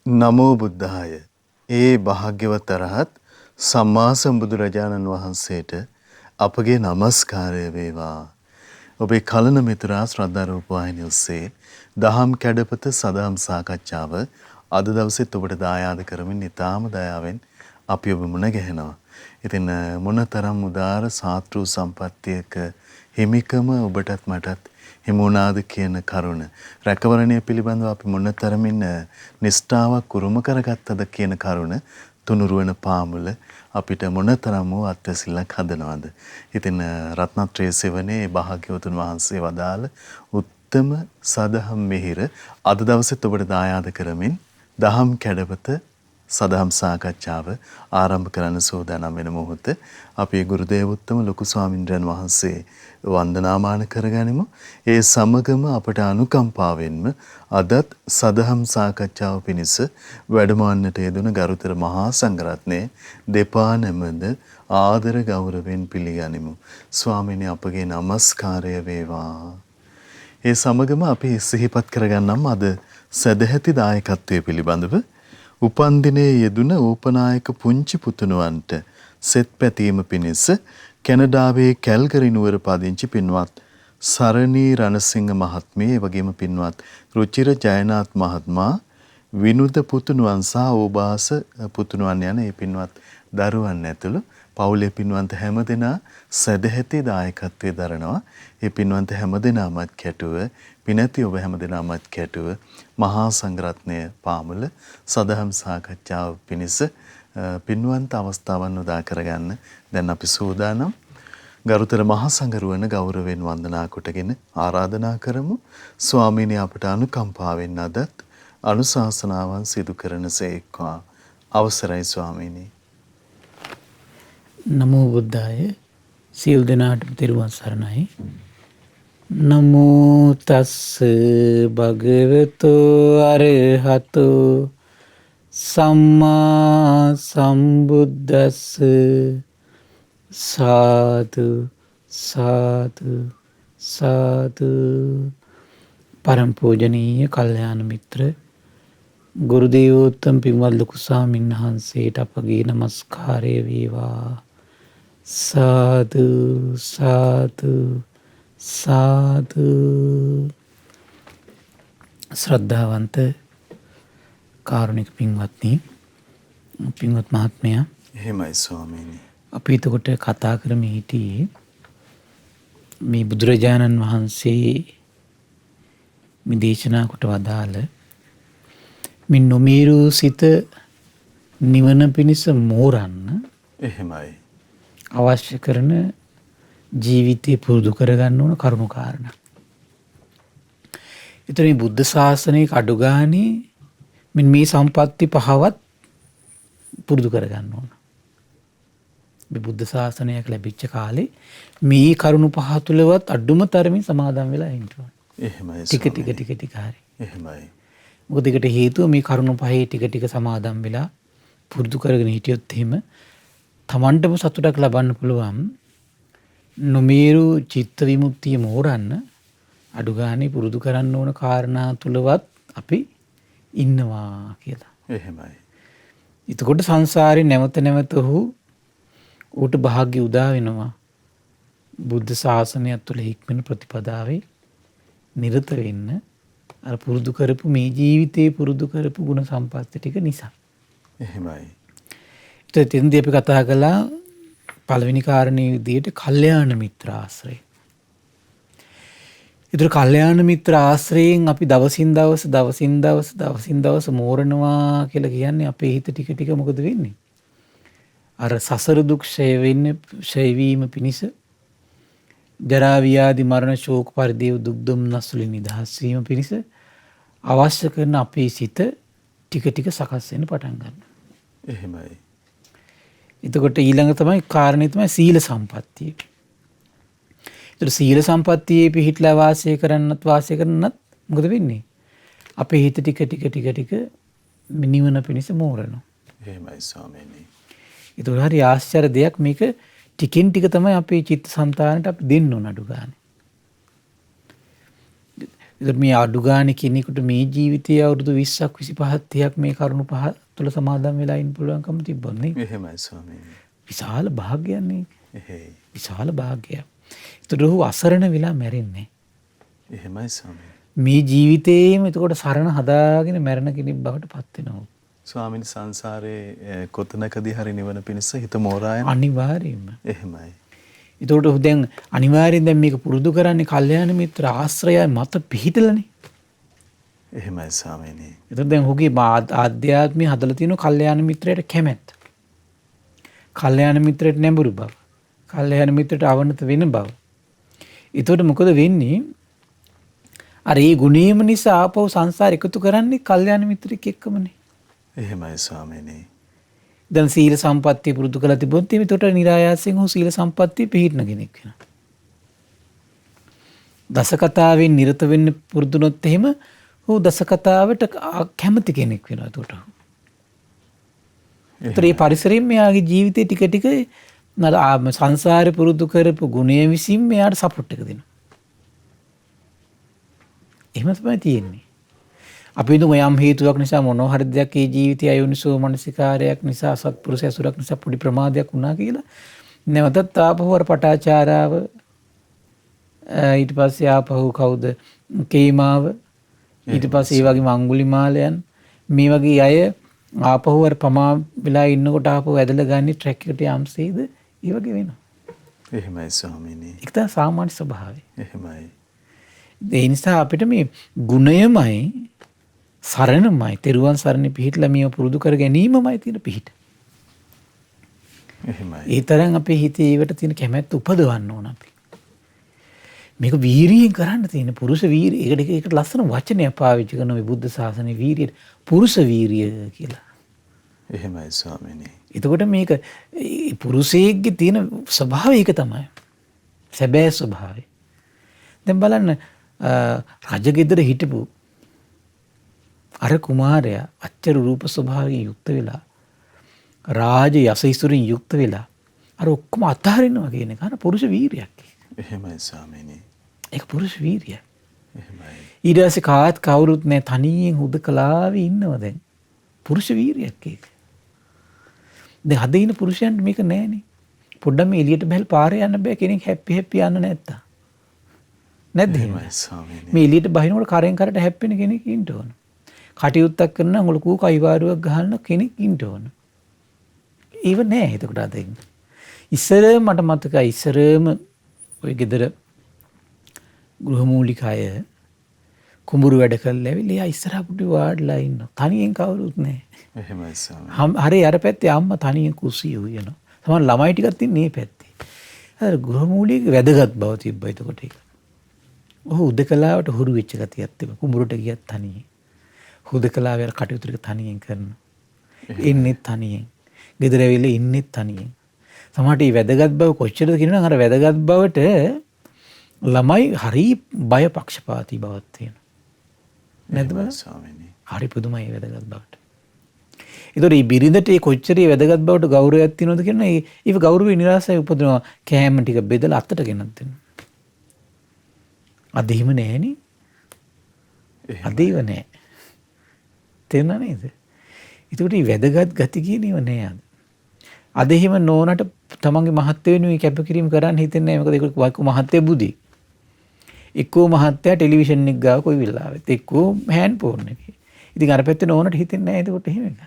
නමෝ බුද්ධාය. ඒ භාග්‍යවත් අරහත් සම්මා සම්බුදුරජාණන් වහන්සේට අපගේ নমස්කාරය වේවා. ඔබේ කලන මිතුරා ශ්‍රද්ධා රූප වාහිනිය ඔස්සේ දහම් කැඩපත සදහම් සාකච්ඡාව අද දවසෙත් ඔබට දායාද කරමින් ඊටාම දයාවෙන් අපි ඔබ මුණ ගැහෙනවා. ඉතින් මොනතරම් උදාර සාත්‍රු සම්පත්තියක හිමිකම ඔබටත් මටත් හිමුණාද කියන කරුණ රැකවරණය පිළිබඳව අපි මොනතරමින් නිෂ්ඨාවක් උරුම කරගත්තද කියන කරුණ තුනුරුවන පාමුල අපිට මොනතරම් වූ අත්වැසිල්ලක් හදනවද. ඉතින් රත්නත්‍රයේ සෙවනේ භාග්‍යවතුන් වහන්සේ වදාළ උත්තම සදහම් මෙහිර අද දවසෙත් ඔබට දායාද කරමින් දහම් කැඩපත සදහම් සාකච්ඡාව ආරම්භ කරන්න සූදානම් වෙන මොහොත අපේ ගුරු දේවෝත්තම ලොකු ස්වාමින්ද්‍රයන් වහන්සේ වන්දනාමාන කරගනිමු. ඒ සමගම අපට අනුකම්පාවෙන්ම අදත් සදහම් සාකච්ඡාව පිණිස වැඩමවන්නට යෙදුන ගරුතර මහා සංඝරත්නයේ දෙපා නැමද ආදර ගෞරවයෙන් පිළිගනිමු. ස්වාමීනි අපගේ নমස්කාරය වේවා. ඒ සමගම අපි සිහිපත් කරගන්නම් අද සදැහැති දායකත්වයේ පිළිබඳව උපන්දිනයේ යෙදුන ඕපනායක පුංචි පුතුණුවන්ට සෙත් පැතීම පිණිස කැනඩාවේ කැල්ගරි නුවර පදිංචි පින්වත් සරණී රණසිංහ මහත්මිය වගේම පින්වත් රුචිර ජයනාත් මහත්මයා විනුද පුතුණුවන් සහ ඕබාස පුතුණුවන් යන මේ පින්වත් දරුවන් ඇතුළු පවුලේ පින්වන්ත හැමදෙනා සදැහැති දායකත්වයේ දරනවා. ඒ පින්වන්ත හැමදෙනාමත් කැටුව පිනැති ඔබ හැමදෙනාමත් කැටුව මහා සංඝරත්නය පාමුල සදහම් සාකච්ඡාව පිණිස පින්වන්ත අවස්ථාවන් උදා කරගන්න දැන් අපි සූදානම්. ගරුතර මහා සංඝරුවන ගෞරවයෙන් වන්දනා කොටගෙන ආරාධනා කරමු. ස්වාමීනි අපට අනුකම්පාවෙන් අදත් අනුශාසනාවන් සිදු කරනසේක්වා. අවසරයි ස්වාමීනි. නමෝ බුද්ධාය. සියලු දෙනාටම තෙරුවන් සරණයි. නමෝ තස්ස භගවතු අරහතෝ සම්මා සම්බුද්දස්ස. සාදු සාදු සාදු. පරම පූජනීය කල්යාණ මිත්‍ර ගුරු දේවෝත්තම පින්වත් ලොකු ස්වාමීන් වහන්සේට අපගේ নমස්කාරය වේවා. සාදු සාදු සාදු. ශ්‍රද්ධාවන්ත කාරුණික පින්වත්නි, පින්වත් මහත්මයා, එහෙමයි ස්වාමීනි. අපි එතකොට කතා කරමින් හිටියේ මේ බුදුරජාණන් වහන්සේ මේ දේශනා කොට වදාළ මේ නොමේරු සිත නිවන පිණිස මෝරන්න එහෙමයි. අවශ්‍ය කරන ජීවිතය පුරුදු කරගන්න ඕන කරුණු කාරණා. එතන මේ බුද්ධ ශාසනයක අඩු ගානේ මේ සම්පatti පහවත් පුරුදු කරගන්න ඕන. මේ බුද්ධ ශාසනයක් ලැබිච්ච කාලේ මේ කරුණු පහ තුලවත් අඩුම තරමින් සමාදම් වෙලා ඉන්න ඕන. එහෙමයි. ටික ටික ටික ටික හරි. එහෙමයි. මොකද ඒකට හේතුව මේ කරුණු පහේ ටික ටික සමාදම් වෙලා පුරුදු කරගෙන හිටියොත් එහෙම තමන්ටම සතුටක් ලබන්න පුළුවන්. නොමේරු චිත්ත විමුක්තිය මෝරන්න අඩු ගානේ පුරුදු කරන්න ඕන කාරණා තුලවත් අපි ඉන්නවා කියලා. එහෙමයි. එතකොට සංසාරේ නැවත නැවත ඌට භාග්‍ය උදා වෙනවා. බුද්ධ ශාසනය තුළ හික්මන ප්‍රතිපදාවේ නිරත වෙන්න අර පුරුදු කරපු මේ ජීවිතේ පුරුදු කරපු ගුණ සම්පatti ටික නිසා. එහෙමයි. එතෙන්දී අපි කතා කළා පළවෙනි කාරණේ විදිහට කල්යාණ මිත්‍ර ආශ්‍රය. ඒතර කල්යාණ මිත්‍ර ආශ්‍රයෙන් අපි දවසින් දවස මෝරනවා කියලා කියන්නේ අපේ හිත ටික ටික මොකද වෙන්නේ? අර සසර දුක් ක්ෂය වීම පිණිස ජරා ව්‍යාධි මරණ ශෝක පරිදේව දුක් දුම්නස් වලින් නිදහස් වීම පිණිස අවශ්‍ය කරන අපේ සිත ටික ටික සකස් වෙන්න පටන් ගන්නවා. එහෙමයි. එතකොට ඊළඟ තමයි කාරණේ තමයි සීල සම්පත්තිය. ඒතර සීල සම්පත්තියේ පිහිටලා වාසය කරන්නත් මොකද වෙන්නේ? අපේ හිත ටික ටික නිවන පිණිස මෝරනවා. එහෙමයි ස්වාමීනි. ඒක හරි ආශ්චර්ය දෙයක්. මේක ටිකෙන් ටික තමයි අපේ චිත්තසංතානට අපි දෙන්න ඕන අඩු ගන්න. ඒතර මේ අඩු ගානේ කෙනෙකුට මේ ජීවිතයේ අවුරුදු 20ක් 25ක් 30ක් මේ කරුණු පහ තුළ සමාදම් වෙලා ඉන්න පුළුවන්කම තිබ්බොත් එහෙමයි ස්වාමීනි. විශාල භාග්‍යයක් නේ. එහෙයි. විශාල භාග්‍යයක්. ඒතර ඔහු අසරණ වෙලා මැරෙන්නේ. එහෙමයි ස්වාමීනි. මේ ජීවිතේම එතකොට සරණ හදාගෙන මැරෙන කෙනෙක් බවට පත් වෙනවා. ස්වාමීනි සංසාරේ කොතනකදී හරි නිවන පිණිස හිත මෝරා යන අනිවාර්යයෙන්ම. එහෙමයි. ඒතකොට ඔහු දැන් අනිවාර්යෙන් දැන් මේක පුරුදු කරන්නේ කල්යාණ මිත්‍ර ආශ්‍රයය මත පිහිටලානේ. එහෙමයි ස්වාමීනි. ඒතකොට දැන් ඔහුගේ ආධ්‍යාත්මය හදලා තියෙන කල්යාණ මිත්‍රයට කැමැත්ත. කල්යාණ මිත්‍රයට නැඹුරු බව. කල්යාණ මිත්‍රයට අවනත වෙන බව. ඒතකොට මොකද වෙන්නේ? අර ඒ ගුණීම නිසා ආපහු සංසාර එකතු කරන්නේ කල්යාණ මිත්‍රෙක් එක්කමනේ. එහෙමයි ස්වාමීනි. දැන් සීල සම්පත්තිය පුරුදු කරලා තිබුණොත් එතකොට නිරායාසයෙන් ඔහු සීල සම්පත්තිය පිළිහිටන කෙනෙක් වෙනවා. දසකතාවෙන් නිරත වෙන්න පුරුදුනොත් එහෙම ඔහු දසකතාවට කැමති කෙනෙක් වෙනවා එතකොට. ඒ පරිසරයෙන් මෙයාගේ ජීවිතේ ටික ටික සංසාරේ පුරුදු කරපු ගුණය විසින් මෙයාට සපෝට් එක දෙනවා. එහෙම තමයි තියෙන්නේ. අපි දුම යම් හේතුවක් නිසා මොනවා හරි දෙයක් ඒ ජීවිතයේ අයෝනිසෝ මනසිකාරයක් නිසා සත්පුරුෂ ඇසුරක් නිසා පොඩි ප්‍රමාදයක් වුණා කියලා නැවතත් ආපහු අර පටාචාරාව ඊට පස්සේ ආපහු කවුද කේමාව ඊට පස්සේ ඒ වගේම අඟුලිමාලයන් මේ වගේ අය ආපහු අර පමා වෙලා ඉන්නකොට ආපහු ඇදලා ගන්න ට්‍රැක් එකට යම්සේද ඒ වගේ වෙනවා. එහෙමයි ස්වාමීනි. ඒක තමයි සාමාන්‍ය ස්වභාවය. එහෙමයි. ඒ නිසා අපිට මේ ගුණයමයි සරණමයි තෙරුවන් සරණ පිහිටලා මේව පුරුදු කර ගැනීමමයි තියෙන පිහිට. එහෙමයි. ඒ තරම් අපේ හිතේ ඒවට තියෙන කැමැත්ත උපදවන්න ඕන අපි. මේක වීරියෙන් කරන්න තියෙන පුරුෂ වීරිය. ඒකට ලස්සන වචනයක් පාවිච්චි කරන මේ බුද්ධ ශාසනයේ වීරියට පුරුෂ වීරිය කියලා. එහෙමයි ස්වාමීනි. එතකොට මේක පුරුෂයෙක්ගේ තියෙන ස්වභාවය ඒක තමයි. සැබෑ ස්වභාවය. දැන් බලන්න රජගෙදර හිටපු අර කුමාරයා අච්චර රූප ස්වභාවයෙන් යුක්ත වෙලා රාජ යසයිසුරින් යුක්ත වෙලා අර ඔක්කොම අතහරිනවා කියන එක පුරුෂ වීරියක්. එහෙමයි ස්වාමීනි. ඒක පුරුෂ වීරියක්. එහෙමයි. ඊට පස්සේ කාත් කවුරුත් නැහැ තනියෙන් හුදකලාවේ ඉන්නවා දැන්. පුරුෂ වීරියක් ඒක. දැන් අද ඉන්න පුරුෂයන්ට මේක නැහැනේ. පොඩ්ඩක් මේ එළියට බහලා පාරේ යන්න බෑ කෙනෙක් හැප්පි හැප්පි යන්න නැත්තම්. නැද්ද එහෙමයි ස්වාමීනි. මේ එළියට බහිනකොට කරෙන් කරට හැප්පෙන කෙනෙක් ඉන්න ඕන. කටයුත්තක් කරන ලොකු කයිවාරුවක් ගහන කෙනෙක් ඉන්න ඕන. ඒව නෑ එතකොට අද ඉන්නේ. ඉස්සර මට මතකයි ඉස්සරම ඔය ගෙදර ගෘහමූලික අය කුඹුරු වැඩ කරලා ඇවිල්ලා ඉස්සරහ පුටු වාඩිලා ඉන්නවා. තනියෙන් කවුරුත් නෑ. එහෙමයි ස්වාමීනි. හරි අර පැත්තේ අම්මා තනියෙන් කුස්සිය උයනවා. සමහර ළමයි ටිකක් ඉන්නේ මේ පැත්තේ. අර ගෘහමූලික වැදගත් බව තිබ්බා එතකොට ඒක. ඔහු උදකලාවට හුරු වෙච්ච ගතියක් තිබ්බා. කුඹුරට ගියත් තනියෙන්. හුදකලාවේ අර කටයුතු ටික තනියෙන් කරනවා. ඉන්නේ තනියෙන්. ගෙදර ඇවිල්ලා ඉන්නේ තනියෙන්. සමහරට මේ වැදගත් බව කොච්චරද කියනවනම් අර වැදගත් බවට ළමයි හරි බය පක්ෂපාතී බවක් තියෙනවා. නැද්ද බලන්න? ස්වාමීනි. හරි පුදුමයි වැදගත් බවට. ඒතකොට මේ බිරිඳට ඒ කොච්චර වැදගත් බවට ගෞරවයක් තියෙනවද කියන ඒ ගෞරවය නිරාසයි උපදිනවා කෑම ටික බෙදලා අතට ගෙනත් දෙනවා. අද එහෙම නැහෙනේ. අද ඒව නැහැ. තේරුණා නේද? ඒකට මේ වැදගත් ගති කියන ඒවා නෑ අද. අද එහෙම නෝනට තමන්ගේ මහත්ය වෙනුවෙන් කැපකිරීම කරන්න හිතෙන්නේ නැහැ. මොකද ඒක මහත්ය බුදි. එක්කෝ මහත්ය ටෙලිවිෂන් එක ගාව කොයි වෙලාවෙත් එක්කෝ හෑන්ඩ් ෆෝන් එකේ. ඉතින් අර පැත්තේ නෝනට හිතෙන්නේ නැහැ ඒකට එහෙම එක.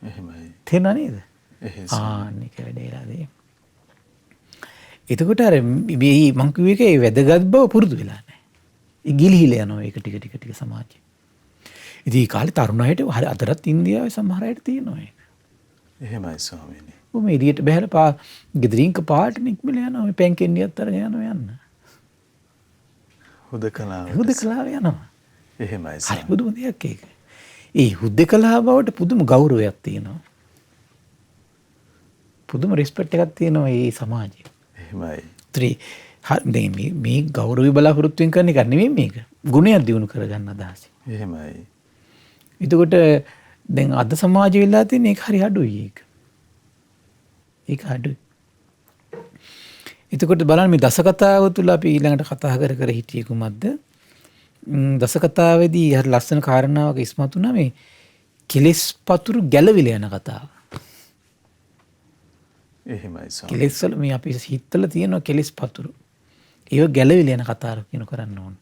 එහෙමයි. තේරුණා නේද? ආන්නේ කැඩේලාදී. එතකොට අර මේ මං කිව්ව එකේ වැදගත් බව පුරුදු වෙලා නැහැ. ඒ ගිලිහිලා යනවා ඒක ටික ටික සමාජයේ. ඉතින් ඒ කාලේ තරුණ අයට හරි අදටත් ඉන්දියාවේ සමහර අයට තියෙනවා ඒක. එහෙමයි ස්වාමීනි. මේ එළියට බහැලා ගෙදරින් පාට නික්මලා යනවා මේ පෑන් කෙන්ඩියත් අරගෙන යනවා යන්න. හුදකලාව යනවා. එහෙමයි හරි ස්වාමීනි. පුදුම දෙයක් ඒක. ඒ හුදකලාව බවට පුදුම ගෞරවයක් තියෙනවා. පුදුම රෙස්පෙක්ට් එකක් තියෙනවා මේ සමාජයේ. එහෙමයි. මේ ගෞරවය බලාපොරොත්තුෙන් කරන එක නෙමෙයි මේක. ගුණයක් දිනු කරගන්න අදහස. එහෙමයි. එතකොට දැන් අද සමාජය වෙලා තියෙන එක හරි අඩුයි ඒක. ඒක අඩුයි. එතකොට බලන්න මේ දස කතාව තුල අපි ඊළඟට කතා කර හිටියේ කුමක්ද? දස කතාවේදී හරි ලස්සන කාරණාවක ඉස්මතු වුණා මේ කෙලෙස් පතුරු ගැලවිල යන කතාව. එහෙමයි ස්වාමීනි. කෙලෙස් වල මේ අපි හිතවල තියෙන කෙලෙස් පතුරු. ඒව ගැලවිල යන කතාවක් කියන කරන්න ඕන.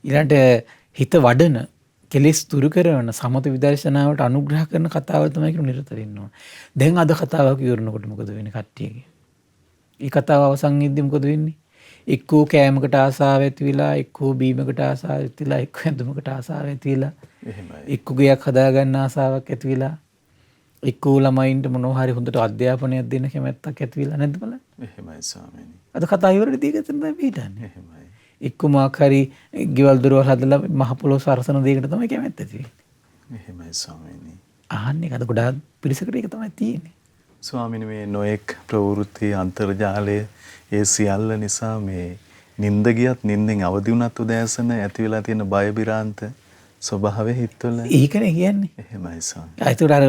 ඊළඟට හිත වඩන කෙලෙස් දුරු කරන සමත විදර්ශනාවට අනුග්‍රහ කරන කතාව තමයි කියන නිරත වෙන්න ඕන. දැන් අද කතාවක් ඉවරනකොට මොකද වෙන්නේ කට්ටියගේ? මේ කතාව අවසන් වෙද්දී මොකද වෙන්නේ? එක්කෝ කෑමකට ආසාව ඇති වෙලා, එක්කෝ බීමකට ආසාව ඇති වෙලා, එක්කෝ ඇඳුමකට ආසාව ඇති වෙලා, එහෙමයි. එක්කෝ ගයක් හදාගන්න ආසාවක් ඇති වෙලා, එක්කෝ ළමයින්ට මොනවා හරි හොඳට අධ්‍යාපනයක් දෙන්න කැමැත්තක් ඇති වෙලා නැද්ද බලන්න? එහෙමයි ස්වාමීනි. අද කතාව ඉවරෙදී ඒක තමයි පිටන්නේ. එහෙමයි. එක්කෝ මාක් හරි ගෙවල් දොරවල් හදලා මහ පොළොව සරසන දෙයකට තමයි කැමැත්ත ඇති වෙන්නේ. එහෙමයි ස්වාමීනි. අහන්නේ අද ගොඩාක් පිරිසකට ඒක තමයි තියෙන්නේ. ස්වාමීනි මේ නොඑක් ප්‍රවෘත්ති අන්තර්ජාලය ඒ සියල්ල නිසා මේ නිින්ද ගියත් නිින්දෙන් අවදි වුණත් උදෑසන ඇති වෙලා තියෙන බය බිරාන්ත ස්වභාවය හිතවල. ඒකනේ කියන්නේ. එහෙමයි ස්වාමීනි. ඒතර අර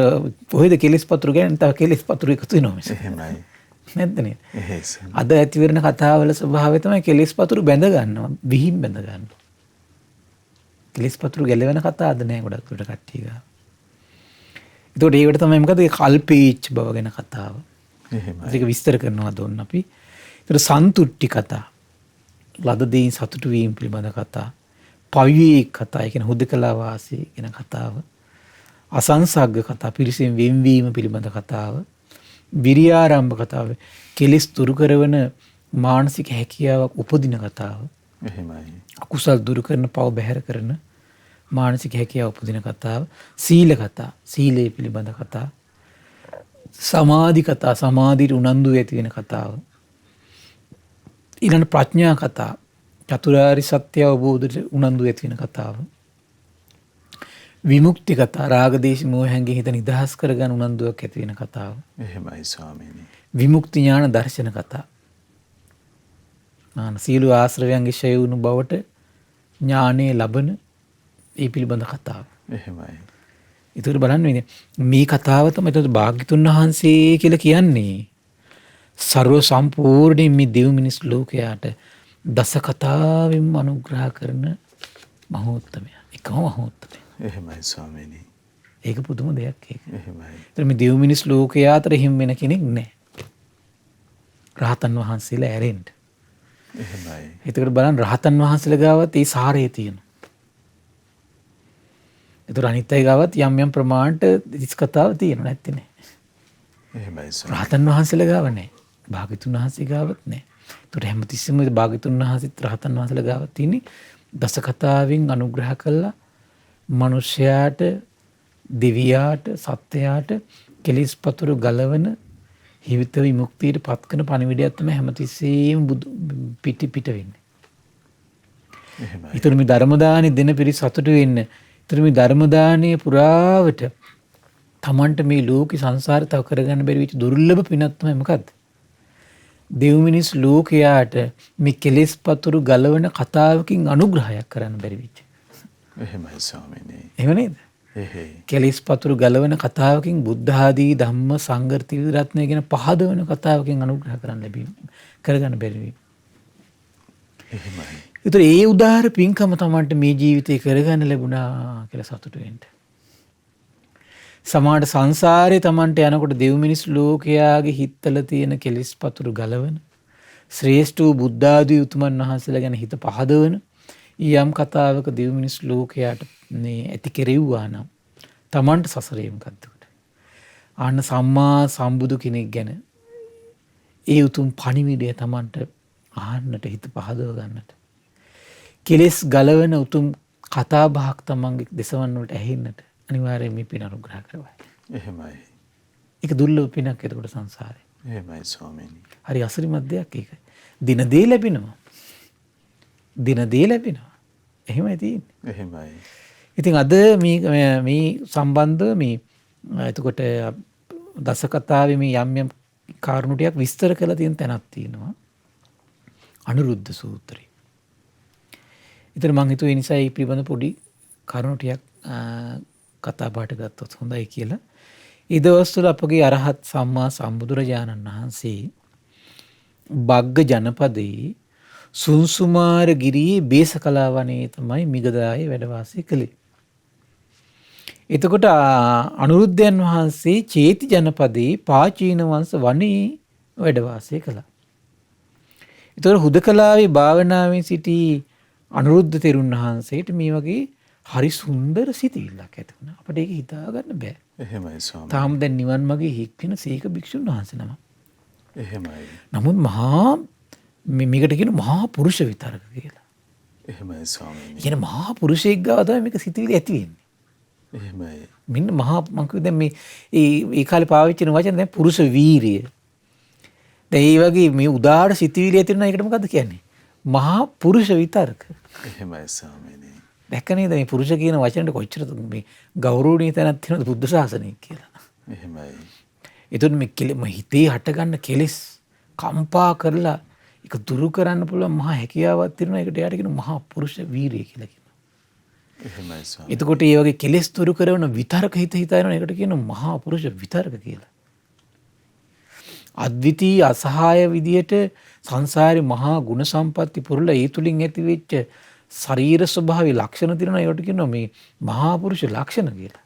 කොහෙද කෙලෙස් පතුරු ගැන තව කෙලෙස් පතුරු එකතු වෙනවා මිස. එහෙමයි. නැද්ද නේද? එහෙයි ස්වාමීනි. අද ඇති වෙන කතාවල ස්වභාවය තමයි කෙලෙස් පතුරු බැඳ ගන්නවා, විහිං බැඳ ගන්නවා. කෙලෙස් පතුරු ගැලවෙන කතා අද නෑ ගොඩක් දුරට කට්ටිය ගාව. ඒතකොට ඒකට තමයි මොකද කල්පීච්ච බව ගැන කතාව. එහෙමයි. ඒක විස්තර කරනවා දොන්න අපි. ඒතර සන්තුට්ටි කතා, ලද දෙයින් සතුටු වීම පිළිබඳ කතා, පවිවේක කතා, ඒ කියන්නේ හුදකලා වාසී කියන කතාව, අසංසග්ග කතා, පිරිසෙන් වෙන්වීම පිළිබඳ කතාව, විරියාරම්භ කතාව, කෙලෙස් දුරු කරන මානසික හැකියාවක් උපදින කතාව, එහෙමයි. අකුසල් දුරු කරන පව බැහැර කරන මානසික හැකියාව උපදින කතාව, සීල කතා, සීලය පිළිබඳ කතා, සමාධි කතා, සමාධියට උනන්දු ඇති වෙන කතාව, ඊළඟ ප්‍රඥා කතා, චතුරාර්ය සත්‍ය අවබෝධයට උනන්දු ඇති වෙන කතාව, විමුක්ති කතා, රාග දේශ මොහයන්ගෙන් හිත නිදහස් කරගන්න උනන්දුවක් ඇති වෙන කතාව, එහෙමයි ස්වාමීනි. විමුක්ති ඥාන දර්ශන කතා, සියලු ආශ්‍රවයන්ගේ ෂය වුණු බවට ඥානයේ ලබන ඒ පිළිබඳ කතාව. එහෙමයි. ඒතර බලන්න මේ කතාව තමයි එතකොට භාග්‍යතුන් වහන්සේ කියලා කියන්නේ ਸਰව සම්පූර්ණයෙන් මේ දෙව් මිනිස් ලෝකයාට දස කතාවෙන් අනුග්‍රහ කරන මහෝත්තමය. එකම මහෝත්තමය. එහෙමයි ස්වාමීනි. ඒක පුදුම දෙයක් ඒක. එහෙමයි. ඒතර මේ දෙව් මිනිස් ලෝකයා අතර හිම් වෙන කෙනෙක් නැහැ. රහතන් වහන්සේලා ඇරෙන්න. එහෙමයි. ඒතකොට බලන්න රහතන් වහන්සේලා ගාවත් ඒ සාරය තියෙනවා. ඒතර අනිත් අය ගාවත් යම් යම් ප්‍රමාණයට දිස් කතාව තියෙනවා නැත්තේ නේ. එහෙමයි ස්වාමීනි. රහතන් වහන්සේලා ගාව නැහැ. භාග්‍යතුන් වහන්සේ ගාවත් නැහැ. ඒතර හැමතිස්සෙම භාග්‍යතුන් වහන්සේත් රහතන් වහන්සේලා ගාවත් තියෙන්නේ දස කතාවෙන් අනුග්‍රහ කළා මිනිසයාට, දිව්‍යයාට, සත්‍යයාට කෙලෙස් පතුරු ගලවන හිවිත විමුක්තියට පත් කරන පණිවිඩයක් තමයි හැමතිස්සෙම පිට වෙන්නේ. එහෙමයි. ඊතර මේ ධර්ම දානෙ දෙන පිරිස සතුටු වෙන්න. ඊතර මේ ධර්ම දානය පුරාවට තමන්ට මේ ලෝකේ සංසාරේ තව කරගන්න බැරි වෙච්ච දුර්ලභ පිනක් තමයි මොකද්ද? දෙව් මිනිස් ලෝකයාට මේ කෙලෙස් පතුරු ගලවන කතාවකින් අනුග්‍රහයක් කරන්න බැරි වෙච්ච. එහෙමයි ස්වාමීනි. එහෙම නේද? එහෙයි. කෙලෙස් පතුරු ගලවන කතාවකින් බුද්ධ ආදී ධම්ම සංඝ ත්‍රිවිධ කියන පහදවන කතාවකින් අනුග්‍රහ කරන්න ලැබීම කරගන්න බැරි වීම. එහෙමයි. ඒතර ඒ උදාාර පින්කම තමන්ට මේ ජීවිතේ කරගන්න ලැබුණා කියලා සතුටු වෙන්න. සමාජ සංසාරේ තමන්ට යනකොට දෙව් මිනිස් ලෝකයාගේ හිතවල තියෙන කෙලෙස් පතුරු ගලවන ශ්‍රේෂ්ඨ වූ බුද්ධ ආදී උතුමන් වහන්සේලා ගැන හිත පහදවන යම් කතාවක දෙව් මිනිස් ලෝකයාට මේ ඇති කෙරෙව්වා නම් තමන්ට සසරේ මොකද්ද උට? ආන්න සම්මා සම්බුදු කෙනෙක් ගැන ඒ උතුම් පණිවිඩය තමන්ට ආන්නට හිත පහදව ගන්නට. කෙලෙස් ගලවන උතුම් කතා බහක් තමන්ගේ දෙසවන්න වලට ඇහෙන්නට අනිවාර්යයෙන් මේ පින අනුග්‍රහ කරවයි. එහෙමයි. ඒක දුර්ලභ පිනක් එතකොට සංසාරේ. එහෙමයි ස්වාමීනි. හරි අසිරිමත් දෙයක් ඒක. දින දේ ලැබෙනවා. දින දේ ලැබෙනවා. එහෙමයි තියෙන්නේ. එහෙමයි. ඉතින් අද මේ සම්බන්ධව මේ එතකොට දස කතාවේ මේ යම් කාරණු ටිකක් විස්තර කරලා තියෙන තැනක් තියෙනවා. අනුරුද්ධ සූත්‍රය. ඉතින් මම හිතුවේ ඒ නිසා මේ පිළිබඳ පොඩි කරුණු ටිකක් කතා බහට ගත්තොත් හොඳයි කියලා. ඒ දවස්වල අපගේ අරහත් සම්මා සම්බුදුරජාණන් වහන්සේ බග්ග ජනපදයේ සුන්සුමාර ගිරියේ බේසකලා වනයේ තමයි මිගදායේ වැඩ වාසය කළේ. එතකොට අනුරුද්ධයන් වහන්සේ චේති ජනපදයේ පාචීන වංශ වනයේ වැඩ වාසය කළා. එතකොට හුදකලාවේ භාවනාවෙන් සිටි අනුරුද්ධ තෙරුන් වහන්සේට මේ වගේ හරි සුන්දර සිතිවිල්ලක් ඇති වුණා. අපිට ඒක හිතා ගන්න බෑ. එහෙමයි ස්වාමී. තාම දැන් නිවන් මාගේ හික්කින සීක භික්ෂුන් වහන්සේ නම. එහෙමයි. නමුත් මහා මේකට කියන මහා පුරුෂ විතරක කියලා. එහෙමයි ස්වාමීනි. කියන මහා පුරුෂයෙක් ගාව තමයි මේක සිතිවිලි ඇති වෙන්නේ. එහෙමයි. මෙන්න මහා මම කිව්ව දැන් මේ ඒ කාලේ පාවිච්චි කරන වචන දැන් පුරුෂ වීරිය. දැන් මේ වගේ මේ උදාාර සිතිවිලි ඇති වෙන එකට මොකද්ද කියන්නේ? මහා පුරුෂ විතරක. එහෙමයි ස්වාමීනි. දැක්ක නේද මේ පුරුෂ කියන වචනේට කොච්චර මේ ගෞරවණීය තැනක් තියෙනවද බුද්ධ ශාසනය කියලා. එහෙමයි. එතකොට මේ හිතේ හටගන්න කෙලෙස් කම්පා කරලා ඒක දුරු කරන්න පුළුවන් මහා හැකියාවක් තියෙනවා. ඒකට යාට කියන මහා පුරුෂ වීරිය කියලා කියනවා. එහෙමයි ස්වාමී. එතකොට මේ වගේ කෙලෙස් දුරු කරන විතරක හිත හිතාගෙන ඒකට කියනවා මහා පුරුෂ විතරක කියලා. අද්විතීය අසහාය විදියට සංසාරේ මහා ගුණ සම්පatti පුරුල ඒ තුලින් ඇති වෙච්ච ශරීර ස්වභාවයේ ලක්ෂණ තියෙනවා. ඒකට කියනවා මේ මහා පුරුෂ ලක්ෂණ කියලා.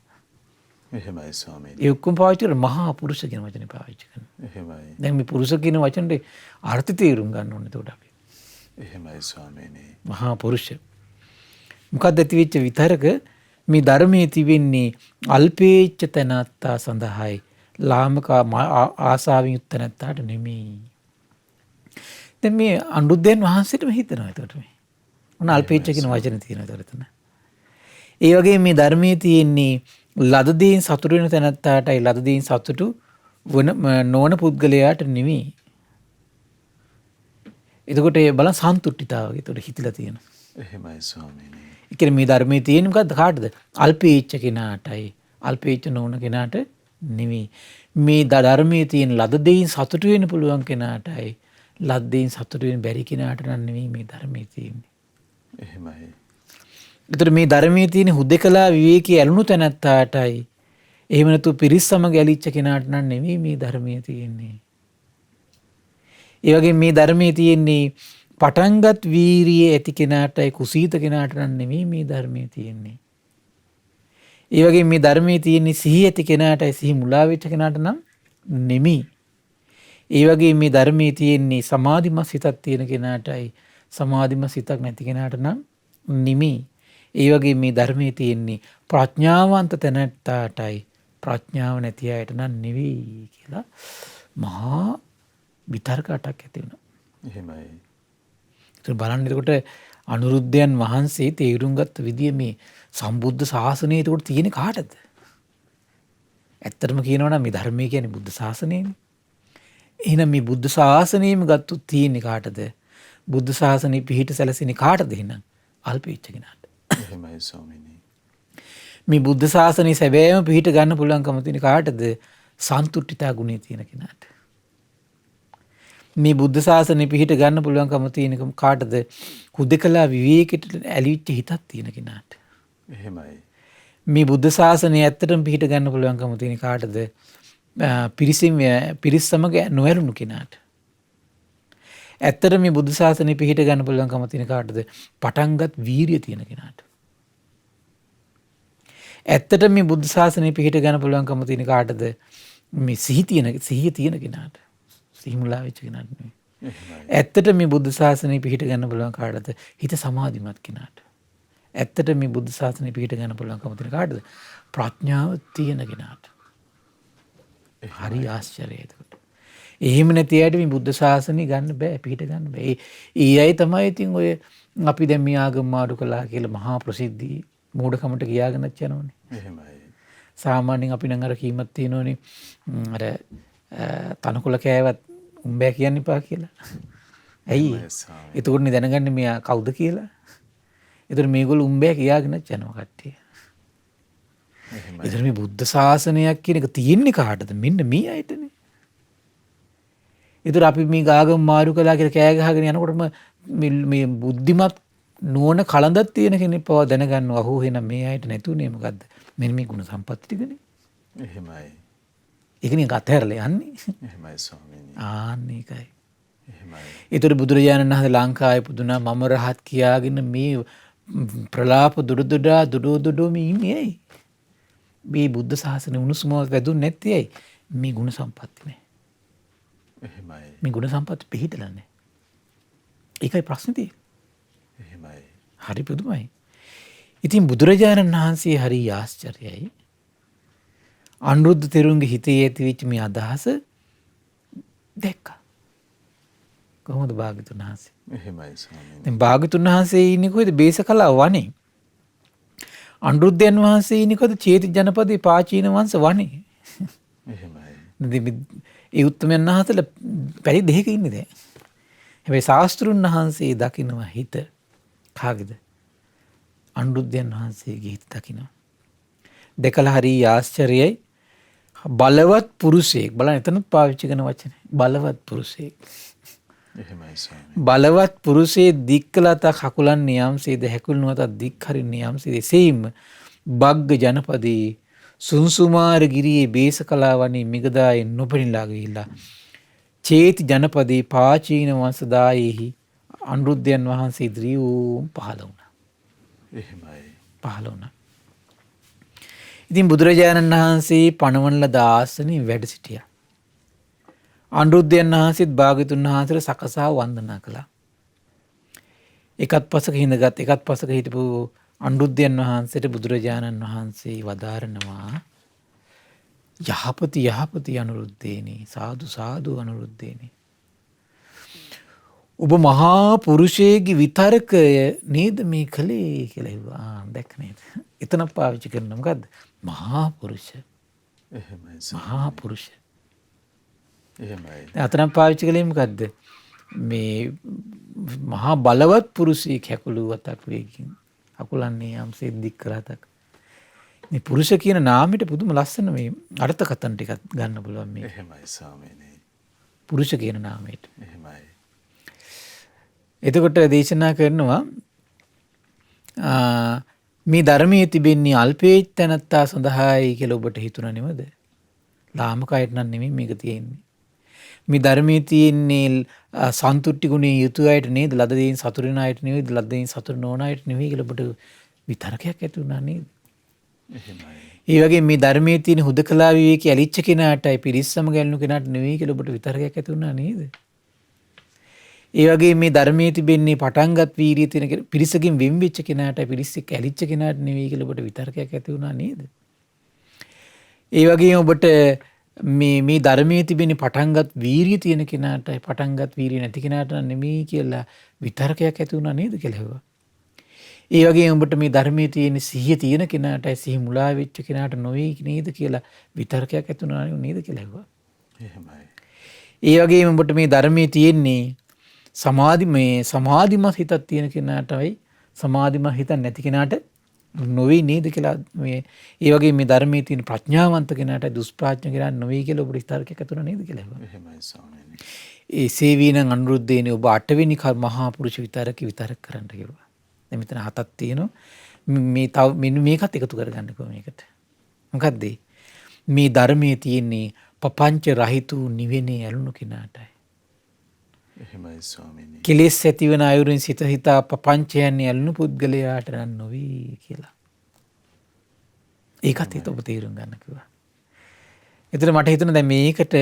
එහෙමයි ස්වාමීනි. ඒ ඔක්කොම පාවිච්චි කරලා මහා පුරුෂ කියන වචනේ පාවිච්චි කරනවා. එහෙමයි. දැන් මේ පුරුෂ කියන වචනේ අර්ථය තේරුම් ගන්න ඕනේ එතකොට අපි. එහෙමයි ස්වාමීනි. මහා පුරුෂ. මොකක්ද ඇති වෙච්ච විතරක මේ ධර්මයේ තිබෙන්නේ අල්පේච්ඡ තනත්තා සඳහායි ලාමක ආසාවෙන් යුක්ත නැත්තාට නෙමෙයි. දැන් මේ අනුරුද්ධයන් වහන්සේටම හිතනවා එතකොට මේ. මොන අල්පේච්ඡ කියන වචනේ තියෙනවා එතකොට එතන. ඒ වගේ මේ ධර්මයේ තියෙන්නේ ලද දෙයින් සතුටු වෙන තැනත්තාටයි ලද දෙයින් සතුටු නොවන පුද්ගලයාට නෙමෙයි. එතකොට ඒ බලන් සන්තුට්ඨිතාවගේ එතකොට හිතලා තියෙනවා. එහෙමයි ස්වාමීනි. ඒ කියන්නේ මේ ධර්මයේ තියෙන මොකද්ද කාටද? අල්පේච්ඡ කෙනාටයි. අල්පේච්ඡ නොවන කෙනාට නෙමෙයි. මේ ධර්මයේ තියෙන ලද දෙයින් සතුටු වෙන්න පුළුවන් කෙනාටයි ලද දෙයින් සතුටු වෙන්න බැරි කෙනාට නෙමෙයි මේ ධර්මයේ තියෙන්නේ. එහෙමයි. ඒතර මේ ධර්මයේ තියෙන හුදකලා විවේකී ඇලුණු තැනැත්තාටයි එහෙම නැතු පිරිස් සමග ඇලිච්ච කෙනාට නෙමෙයි මේ ධර්මයේ තියෙන්නේ. ඒ වගේ මේ ධර්මයේ තියෙන්නේ පටන්ගත් වීරිය ඇති කෙනාටයි කුසීත කෙනාට නෙමෙයි මේ ධර්මයේ තියෙන්නේ. ඒ වගේ මේ ධර්මයේ තියෙන්නේ සිහි ඇති කෙනාටයි සිහි මුලා වෙච්ච කෙනාට නම් නෙමෙයි. ඒ වගේ මේ ධර්මයේ තියෙන්නේ සමාධිමත් සිතක් තියෙන කෙනාටයි සමාධිමත් සිතක් නැති කෙනාට නම් නෙමෙයි. ඒ වගේ මේ ධර්මයේ තියෙන්නේ ප්‍රඥාවන්ත තැනැත්තාටයි ප්‍රඥාව නැති අයට නම් නෙවෙයි කියලා මහා විතර්ක අටක් ඇති වෙනවා. එහෙමයි. ඒක බලන්න එතකොට අනුරුද්ධයන් වහන්සේ තේරුම් ගත්ත විදිය මේ සම්බුද්ධ ශාසනය එතකොට තියෙන කාටද? ඇත්තටම කියනවා නම් මේ ධර්මයේ කියන්නේ බුද්ධ ශාසනයනේ. එහෙනම් මේ බුද්ධ ශාසනයෙම ගත්තොත් තියෙන්නේ කාටද? බුද්ධ ශාසනය පිහිට සැලසෙන්නේ කාටද එහෙනම්? අල්පේච්ඡ කෙනාට. එහෙමයි ස්වාමීනි. මේ බුද්ධ ශාසනයේ සැබෑම පිහිට ගන්න පුළුවන්කම තියෙන කාටද? සන්තුට්ඨිතා ගුණය තියෙන කෙනාට. මේ බුද්ධ ශාසනය පිහිට ගන්න පුළුවන්කම තියෙන කාටද? හුදකලා විවේකයට ඇලිච්ච හිතක් තියෙන කෙනාට. එහෙමයි. මේ බුද්ධ ශාසනය ඇත්තටම පිහිට ගන්න පුළුවන්කම තියෙන කාටද? පිරිස් සමග නොඇලුණු කෙනාට. ඇත්තට මේ බුද්ධ ශාසනය පිහිට ගන්න පුළුවන්කම තියෙන කාටද? පටන්ගත් වීරිය තියෙන කෙනාට. ඇත්තට මේ බුද්ධ ශාසනය පිහිට ගන්න පුළුවන්කම තියෙන කාටද? මේ සිහිය තියෙන කෙනාට. සිහි මුලා වෙච්ච කෙනාට නෙවෙයි. ඇත්තට මේ බුද්ධ ශාසනය පිහිට ගන්න පුළුවන් කාටද? හිත සමාධිමත් කෙනාට. ඇත්තට මේ බුද්ධ ශාසනය පිහිට ගන්න පුළුවන්කම තියෙන කාටද? ප්‍රඥාව තියෙන කෙනාට. හරි ආශ්චර්යයි එතකොට. එහෙම නැති අයට මේ බුද්ධ ශාසනය ගන්න බෑ, පිහිට ගන්න බෑ. ඒ අය තමයි ඉතින් ඔය අපි දැන් මේ ආගම මාඩු කළා කියලා මහා ප්‍රසිද්ධි මෝඩකමට ගියාගෙනත් යනවනේ. එහෙමයි. සාමාන්‍යයෙන් අපි නම් අර කීමක් තියෙනවනේ අර තනකොළ කෑවත් උඹෑ කියන්න එපා කියලා. ඇයි? එතකොටනේ දැනගන්නේ මෙයා කවුද කියලා. එතකොට මේගොල්ලෝ උඹෑ කියාගෙනත් යනවා කට්ටිය. එතකොට මේ බුද්ධ ශාසනයක් කියන එක තියෙන්නේ කාටද? මෙන්න මේ අයටනේ. ඒතර අපි මේ ආගම මාරු කළා කියලා කෑ ගහගෙන යනකොටම මේ බුද්ධිමත් නෝන කලඳක් තියෙන කෙනෙක් පවා දැනගන්නවා. අහෝ එහෙනම් මේ අයට නැතුනේ මොකද්ද? මෙන්න මේ ගුණ සම්පatti ටිකනේ. එහෙමයි. ඒකනේ අතහැරලා යන්නේ. එහෙමයි ස්වාමීනි. ආන්න ඒකයි. එහෙමයි. ඒතර බුදුරජාණන් වහන්සේ ලංකාවේ පුදුනා මම රහත් කියාගෙන මේ ප්‍රලාප දුඩු මේ ඉන්නේ ඇයි? මේ බුද්ධ ශාසනය උණුසුමක් වැදුන්නේ නැත්තේ ඇයි? මේ ගුණ සම්පatti නැහැ. එහෙමයි. මේ ගුණ සම්පatti පිළිහිදලා නැහැ. ඒකයි ප්‍රශ්නේ තියෙන්නේ. එහෙමයි. හරි පුදුමයි. ඉතින් බුදුරජාණන් වහන්සේ හරි ආශ්චර්යයි. අනුරුද්ධ තෙරුන්ගේ හිතේ ඇතිවෙච්ච මේ අදහස දැක්කා. කොහොමද භාග්‍යතුන් වහන්සේ? එහෙමයි ස්වාමීනි. දැන් භාග්‍යතුන් වහන්සේ ඉන්නේ කොහෙද? බේසකලා වනේ. අනුරුද්ධයන් වහන්සේ ඉන්නේ කොහෙද? චේති ජනපදයේ පාචීන වංශ වනේ. එහෙමයි. ඒ උත්තමයන් වහන්සේලා පැරි දෙකක ඉන්නේ දැන්. හැබැයි ශාස්ත්‍රුන් වහන්සේ දකිනවා හිත කාගේද? අනුරුද්ධයන් වහන්සේගේ හිත දකිනවා. දෙකලා හරි ආශ්චර්යයි. බලවත් පුරුෂයෙක් බලන්න එතනත් පාවිච්චි කරන වචනේ බලවත් පුරුෂයෙක්. එහෙමයි ස්වාමීනි. බලවත් පුරුෂයේ දික්කලත කකුලන් නියම්සේද හැකුල්නුවත දික් හරි නියම්සේද එසේම බග්ග ජනපදයේ සුන්සුමාර ගිරියේ බේසකලා වනේ මිගදායේ නොපෙනිලා ගිහිල්ලා චේති ජනපදයේ පාචීන වංශදායෙහි අනුරුද්ධයන් වහන්සේ ඉදිරියුම් පහළ වුණා. එහෙමයි. පහළ වුණා. ඉතින් බුදුරජාණන් වහන්සේ පණවන ලද ආසනයේ වැඩ සිටියා. අනුරුද්ධයන් වහන්සේත් භාග්‍යතුන් වහන්සේට සකසා වන්දනා කළා. එකත් පසක හිඳගත් එකත් පසක හිටපු අනුරුද්ධයන් වහන්සේට බුදුරජාණන් වහන්සේ වදාරනවා යහපති අනුරුද්ධේනි සාදු සාදු අනුරුද්ධේනි. ඔබ මහා පුරුෂයේගේ විතරකය නේද මේ කලේ කියලා කිව්වා. දැක්ක නේද? එතන පාවිච්චි කරන මොකද්ද? මහා පුරුෂ. එහෙමයි. මහා පුරුෂ. එහෙමයි. අතරම් පාවිච්චි කළේ මොකද්ද? මේ මහා බලවත් පුරුෂයෙක් හැකුළු වතක් වේගින් අකුලන්නේ යම්සේ දික් කරතක්. මේ පුරුෂ කියන නාමයට පුදුම ලස්සන මේ අර්ථකථන ටිකක් ගන්න පුළුවන් මේ. එහෙමයි ස්වාමීනි. පුරුෂ කියන නාමයට. එහෙමයි. එතකොට දේශනා කරනවා මේ ධර්මයේ තිබෙන්නේ අල්පේච්ඡ තැනත්තා සඳහායි කියලා ඔබට හිතුණා නෙමෙද? ලාමකයට නම් නෙමෙයි මේක තියෙන්නේ. මේ ධර්මයේ තියෙන්නේ සන්තුට්ටි ගුණේ යුතු අයට නේද? ලද දෙයින් සතුටු වෙන අයට නෙවෙයි, ලද දෙයින් සතුටු නොවන අයට නෙවෙයි කියලා ඔබට විතරකයක් ඇති වුණා නේද? එහෙමයි. ඒ වගේ මේ ධර්මයේ තියෙන හුදකලා විවේකී ඇලිච්ච කෙනාටයි පිරිස්සම ගැලණු කෙනාට නෙවෙයි කියලා ඔබට විතරකයක් ඇති වුණා නේද? ඒ වගේ මේ ධර්මයේ තිබෙන්නේ පටන්ගත් වීරිය තියෙන පිරිසකින් වෙන්වෙච්ච කෙනාටයි පිරිසෙක් ඇලිච්ච කෙනාට නෙවෙයි කියලා ඔබට විතරකයක් ඇති වුණා නේද? ඒ වගේම ඔබට මේ ධර්මයේ තිබෙන පටන්ගත් වීරිය තියෙන කෙනාටයි පටන්ගත් වීරිය නැති කෙනාට නෙමෙයි කියලා විතරකයක් ඇති වුණා නේද කියලා හෙව්වා. ඒ වගේම ඔබට මේ ධර්මයේ තියෙන සිහිය තියෙන කෙනාටයි සිහි මුලා වෙච්ච කෙනාට නොවේ නේද කියලා විතරකයක් ඇති වුණා නේද කියලා හෙව්වා. එහෙමයි. ඒ වගේම ඔබට මේ ධර්මයේ තියෙන්නේ සමාධිමත් හිතක් තියෙන කෙනාටයි සමාධිමත් හිතක් නැති කෙනාට නොවේ නේද කියලා මේ ඒ වගේ මේ ධර්මයේ තියෙන ප්‍රඥාවන්ත කෙනාට දුෂ්ප්‍රඥ කෙනාට නොවේ කියලා ඔබට විතරකයක් ඇතුණා නේද කියලා හෙව්වා. එහෙමයි ස්වාමීනි. ඒ සේවීනං අනුරුද්ධේනේ ඔබ 8 වෙනි මහා පුරුෂ විතරක කරන්න කිව්වා. දැන් මෙතන 7ක් තියෙනවා. මේ තව මෙන්න මේකත් එකතු කරගන්නකෝ මේකට. මොකද්ද? මේ ධර්මයේ තියෙන්නේ පපංච රහිතු නිවෙනේ ඇලුණු කෙනාටයි. එහෙමයි ස්වාමීනි. කෙලෙස් ඇතිවන අයුරින් සිත හිතා පපංචයන් ඇලුණු පුද්ගලයාට නම් නොවේ කියලා. ඒකත් හිත ඔබ තේරුම් ගන්න කිව්වා. එතන මට හිතුණා දැන් මේකට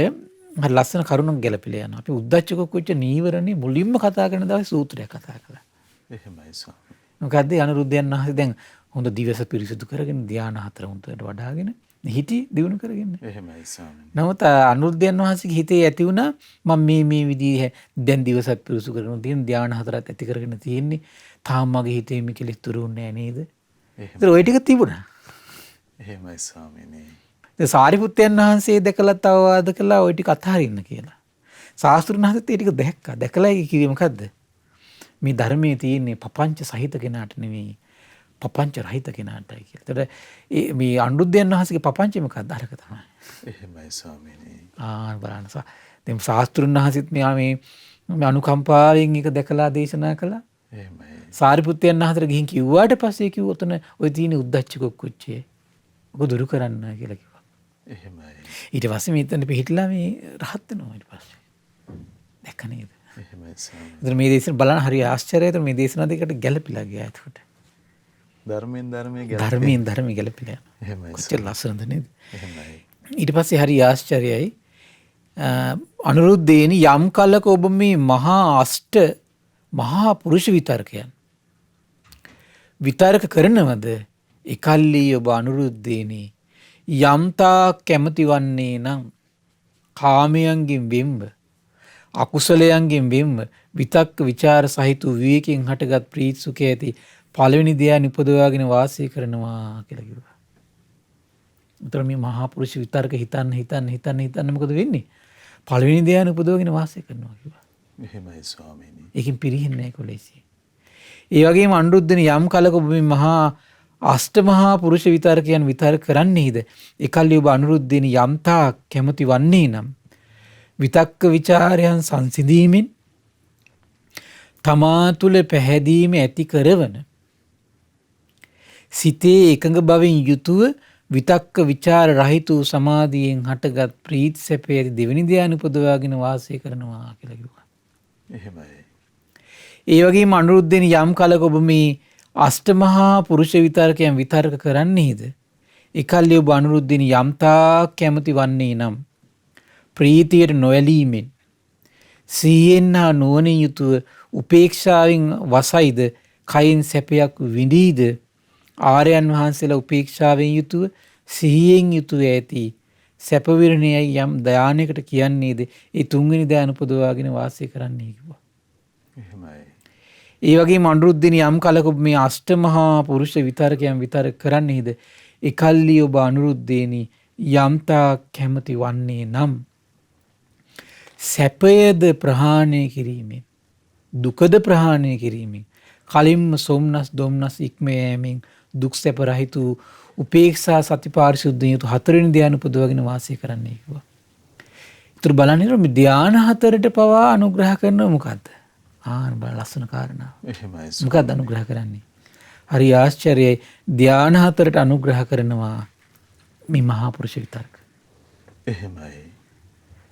හරි ලස්සන කරුණක් ගැලපිලා යනවා. අපි උද්දච්ච කුච්ච නීවරණේ මුලින්ම කතා කරන දවසේ සූත්‍රයක් කතා කළා. එහෙමයි ස්වාමීනි. මොකද්ද අනුරුද්ධයන් වහන්සේ දැන් හොඳ දිවස පිරිසිදු කරගෙන ධ්‍යාන 4 හොඳට වඩාගෙන හිටි දිනු කරගෙන. එහෙමයි ස්වාමීනි. නමුත් අනුරුද්ධයන් වහන්සේගේ හිතේ ඇති වුණා මම මේ විදිහේ දැන් දිවසක් පිරිසු කරගෙන තියෙන ධ්‍යාන 4ක් ඇති කරගෙන තියෙන්නේ තාම මගේ හිතේ මේ කෙලෙස් තුරු වෙන්නේ නැහැ නේද? ඒතර ওই ටික තිබුණා. එහෙමයි ස්වාමීනි. ඒ සාරිපුත්තයන් වහන්සේ දැකලා තවවාද කළා ওই ටික අතහරින්න කියලා. ශාස්ත්‍රඥ වහන්සේත් ඒ ටික දැක්කා. දැකලා කිව්වේ මොකද්ද? මේ ධර්මයේ තියෙන්නේ පපංච සහිත කෙනාට නෙවෙයි පපංච රහිත කෙනාටයි කියලා. ඒතර මේ අනුරුද්ධයන් වහන්සේගේ පපංච මොකක්ද? අරක තමයි. එහෙමයි ස්වාමීනි. බලන්න. දැන් ශාස්ත්‍රඥ වහන්සේත් මේ අනුකම්පාවෙන් එක දැකලා දේශනා කළා. එහෙමයි. සාරිපුත්තයන් වහන්සේට ගිහින් කිව්වාට පස්සේ කිව්වොත් ඔය තියෙන උද්දච්ච කුච්චේ ඔක දුරු කරන්න කියලා කිව්වා. එහෙමයි. ඊට පස්සේ මෙතන පිටිලා මේ රහත් වෙනවා ඊට පස්සේ. දැක්ක නේද? එහෙමයි ස්වාමීනි. ඒතර මේ දේශන බලන්න හරි ආශ්චර්යයි. ඒතර මේ දේශනා දෙකට ගැළපිලා ගියා එතකොට. ධර්මයෙන් ධර්මයෙන් ධර්මයෙන් ගැළපිලා යනවා. එහෙමයි කොච්චර ලස්සනද නේද? එහෙමයි. ඊට පස්සේ හරි ආශ්චර්යයි. අනුරුද්ධේනි යම් කලක ඔබ මේ මහා පුරුෂ විතර්කයන් විතර්ක කරනවද එකල්ලි ඔබ අනුරුද්ධේනි යම්තා කැමති වන්නේ නම් කාමයන්ගෙන් වෙම්බ අකුසලයන්ගෙන් වෙම්බ විතක්ක විචාර සහිත විවේකයෙන් හටගත් ප්‍රීති සුඛ ඇති පළවෙනි ධ්‍යාන උපදවාගෙන වාසය කරනවා කියලා කිව්වා. උතර මේ මහා පුරුෂ විතර්ක හිතන්න මොකද වෙන්නේ? පළවෙනි ධ්‍යාන උපදවගෙන වාසය කරනවා කිව්වා. එහෙමයි ස්වාමීනි. ඒකෙන් පිරෙන්නේ නැහැ කොලෙසි. ඒ වගේම අනුරුද්ධනි යම් කලක ඔබ මේ මහා අෂ්ටමහා පුරුෂ විතර්කයන් විතර්ක කරන්නේද? එකල්ලි ඔබ අනුරුද්ධනි යම්තා කැමති වන්නේ නම් විතක්ක ਵਿਚාරයන් සංසිඳීමෙන් තමා තුළ පැහැදීම ඇති කරවන සිතේ එකඟ බවින් යුතුව විතක්ක විචාර රහිත වූ සමාධියෙන් හටගත් ප්‍රීති සැපේ ඇති දෙවෙනි ධ්‍යාන උපදවාගෙන වාසය කරනවා කියලා කිව්වා. එහෙමයි. ඒ වගේම අනුරුද්ධෙනි යම් කලක ඔබ මේ අෂ්ටමහා පුරුෂ විතර්කයන් විතර්ක කරන්නේද? එකල්ලි ඔබ අනුරුද්ධෙනි යම්තා කැමති වන්නේ නම් ප්‍රීතියට නොඇලීමෙන් සිහියෙන් හා නුවණින් යුතුව උපේක්ෂාවෙන් වසයිද කයින් සැපයක් විඳීද ආර්යයන් වහන්සේලා උපේක්ෂාවෙන් යුතුව සිහියෙන් යුතුව ඇති සැප විරණයයි යම් ධානයකට කියන්නේද ඒ තුන්වෙනි ධානය උපදවාගෙන වාසය කරන්නයි කිව්වා. එහෙමයි. ඒ වගේම අනුරුද්ධිනි යම් කලක මේ අෂ්ටමහා පුරුෂ විතරකයන් විතර කරන්නේද එකල්ලි ඔබ අනුරුද්ධේනි යම්තා කැමති වන්නේ නම් සැපයද ප්‍රහාණය කිරීමෙන් දුකද ප්‍රහාණය කිරීමෙන් කලින්ම සොම්නස් දොම්නස් ඉක්ම යෑමෙන් දුක් සැප රහිත වූ උපේක්ෂා සති පාරිශුද්ධිය යුතු හතරවෙනි ධ්‍යාන උපදවගෙන වාසය කරන්නයි කිව්වා. ඊටු බලන්නේ මේ ධ්‍යාන හතරට පවා අනුග්‍රහ කරනව මොකද්ද? බලන්න ලස්සන කාරණා. එහෙමයි. මොකක්ද අනුග්‍රහ කරන්නේ? හරි ආශ්චර්යයි. ධ්‍යාන හතරට අනුග්‍රහ කරනවා මේ මහා පුරුෂ විතර්ක. එහෙමයි.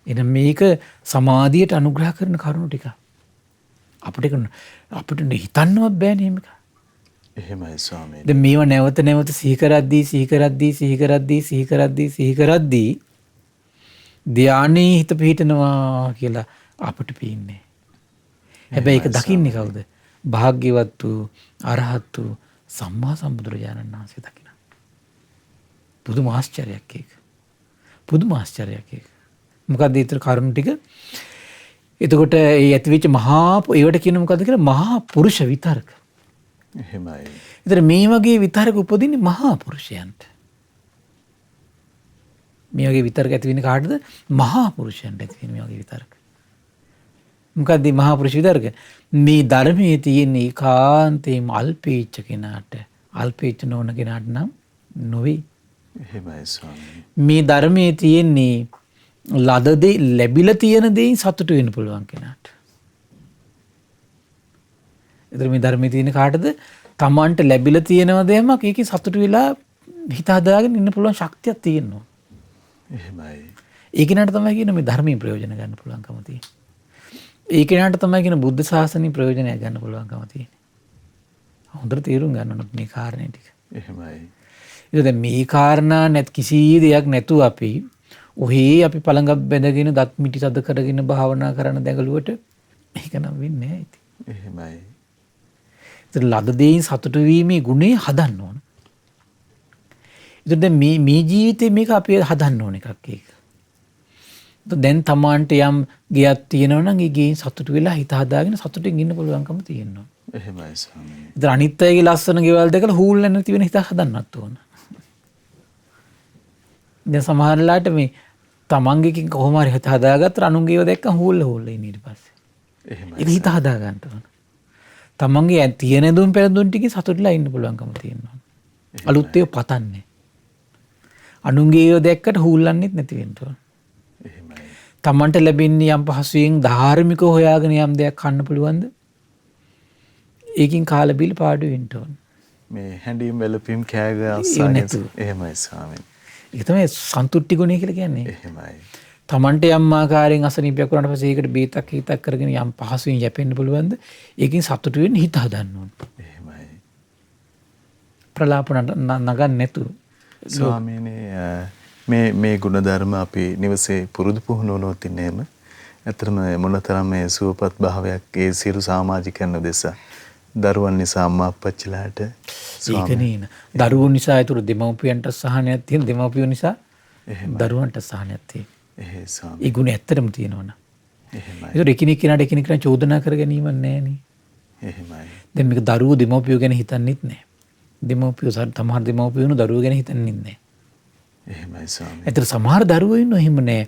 එහෙනම් මේක සමාධියට අනුග්‍රහ කරන කරුණු ටික. අපිට හිතන්නවත් බෑනේ මේක. එහෙමයි ස්වාමීනි. දැන් මේව නැවත නැවත සිහි කරද්දී ධානයේ හිත පිහිටනවා කියලා අපිට පේන්නේ. හැබැයි ඒක දකින්නේ කවුද? භාග්‍යවත් වූ අරහත් වූ සම්මා සම්බුදුරජාණන් වහන්සේ දකිනවා. පුදුම ආශ්චර්යයක් ඒක. මොකක්ද ඊතර කරුණු ටික? එතකොට ඒ ඇතිවෙච්ච ඒවට කියන මොකද්ද කියලා මහා පුරුෂ විතර්ක. එහෙමයි. ඒතර මේ වගේ විතර්ක උපදින්නේ මහා පුරුෂයන්ට. මේ වගේ විතර්ක ඇති වෙන්නේ කාටද? මහා පුරුෂයන්ට ඇති වෙන මේ වගේ විතර්ක. මොකද්ද මහා පුරුෂ විතර්ක? මේ ධර්මයේ තියෙන ඒකාන්තේම අල්පේච්ඡ කෙනාට, අල්පේච්ඡ නොවන කෙනාට නම් නොවේ. එහෙමයි ස්වාමීනි. මේ ධර්මයේ තියෙන්නේ ලද දේ ලැබිලා තියෙන දේෙන් සතුටු වෙන්න පුළුවන් කෙනාට. ඒතර මේ ධර්මයේ තියෙන කාටද? තමන්ට ලැබිලා තියෙනව දෙයක් ඒකේ සතුටු වෙලා හිත හදාගෙන ඉන්න පුළුවන් ශක්තියක් තියෙනවා. එහෙමයි. ඒ කෙනාට තමයි කියන මේ ධර්මයෙන් ප්‍රයෝජන ගන්න පුළුවන්කම තියෙන්නේ. ඒ කෙනාට තමයි කියන බුද්ධ ශාසනයෙන් ප්‍රයෝජනය ගන්න පුළුවන්කම තියෙන්නේ. හොඳට තේරුම් ගන්න ඕන මේ කාරණේ ටික. එහෙමයි. ඒක මේ කාරණා කිසි දෙයක් නැතුව අපි අපි පළඟක් බැඳගෙන දත් මිටි තද කරගෙන භාවනා කරන දැඟලුවට ඒක නම් වෙන්නේ නැහැ ඉතින්. එහෙමයි. ඒතර ලද දෙයින් සතුටු වීමේ ගුණය හදන්න ඕන. ඒතර දැන් මේ ජීවිතේ මේක අපි හදන්න ඕන එකක් ඒක. දැන් තමාන්ට යම් ගියක් තියෙනවා නම් ඒ ගියෙන් සතුටු වෙලා හිත හදාගෙන සතුටින් ඉන්න පුළුවන්කම තියෙනවා. එහෙමයි ස්වාමීනි. ඒතර අනිත් අයගේ ලස්සන ගෙවල් දැකලා හූල්ලා නැති වෙන හිත හදන්නත් ඕන. දැන් සමහරලාට මේ තමන්ගේකින් කොහොම හරි හිත හදාගත්තට අනුන්ගේව දැක්කම හූල්ලා ඉන්නේ ඊට පස්සේ. එහෙමයි. ඒක හිත හදා ගන්න ඕන. තමන්ගේ තියෙන දුම් පෙරදුම් ටිකේ සතුටුලා ඉන්න පුළුවන්කම තියෙනවා. අලුත් ඒවා පතන්නේ. අනුන්ගේව දැක්කට හූල්ලන්නෙත් නැති වෙන්න ඕන. එහෙමයි. තමන්ට ලැබෙන්නේ යම් පහසුවෙන් ධාර්මිකව හොයාගෙන යම් දෙයක් කන්න පුළුවන්ද? ඒකින් කාල බිල පාඩු වෙන්න ඕන. මේ හැඬීම් වැළපීම් කෑග අස්සාගෙන එහෙමයි ස්වාමීනි. ඒක තමයි සන්තුට්ටි ගුණය කියලා කියන්නේ. එහෙමයි. තමන්ට යම් ආකාරයෙන් අසනීපයක් වුණාට පස්සේ ඒකට බේතක් හිතක් කරගෙන යම් පහසුවෙන් යැපෙන්න පුළුවන්ද? ඒකෙන් සතුටු වෙන්න හිත හදන්න ඕන. එහෙමයි. ප්‍රලාපන නගන්න නැතුව. ස්වාමීනි මේ ගුණධර්ම අපි නිවසේ පුරුදු පුහුණු වුණොත් ඉන්නේම ඇත්තටම මොනතරම් මේ සුවපත් භාවයක් ඒ සියලු සමාජිකයන් දෙස දරුවන් නිසා අම්මා අප්පච්චිලාට ඒකනේ දරුවෝ නිසා ඒතර දෙමව්පියන්ට සහනයක් තියෙන දෙමව්පියෝ නිසා දරුවන්ට සහනයක් තියෙන. ඒ ගුණ ඇත්තටම තියෙනවනේ. එහෙමයි. ඒතර එකිනෙක කෙනාට එකිනෙක කෙනා චෝදනා කර ගැනීමක් නැහැ. එහෙමයි. දැන් මේක දරුවෝ දෙමව්පියෝ ගැන හිතන්නෙත් නැහැ. දෙමව්පියෝ සමහර දෙමව්පියෝ දරුවෝ ගැන හිතන්නෙත් නැහැ. එහෙමයි ස්වාමී. ඒතර සමහර දරුවෝ ඉන්නෝ එහෙම නැහැ.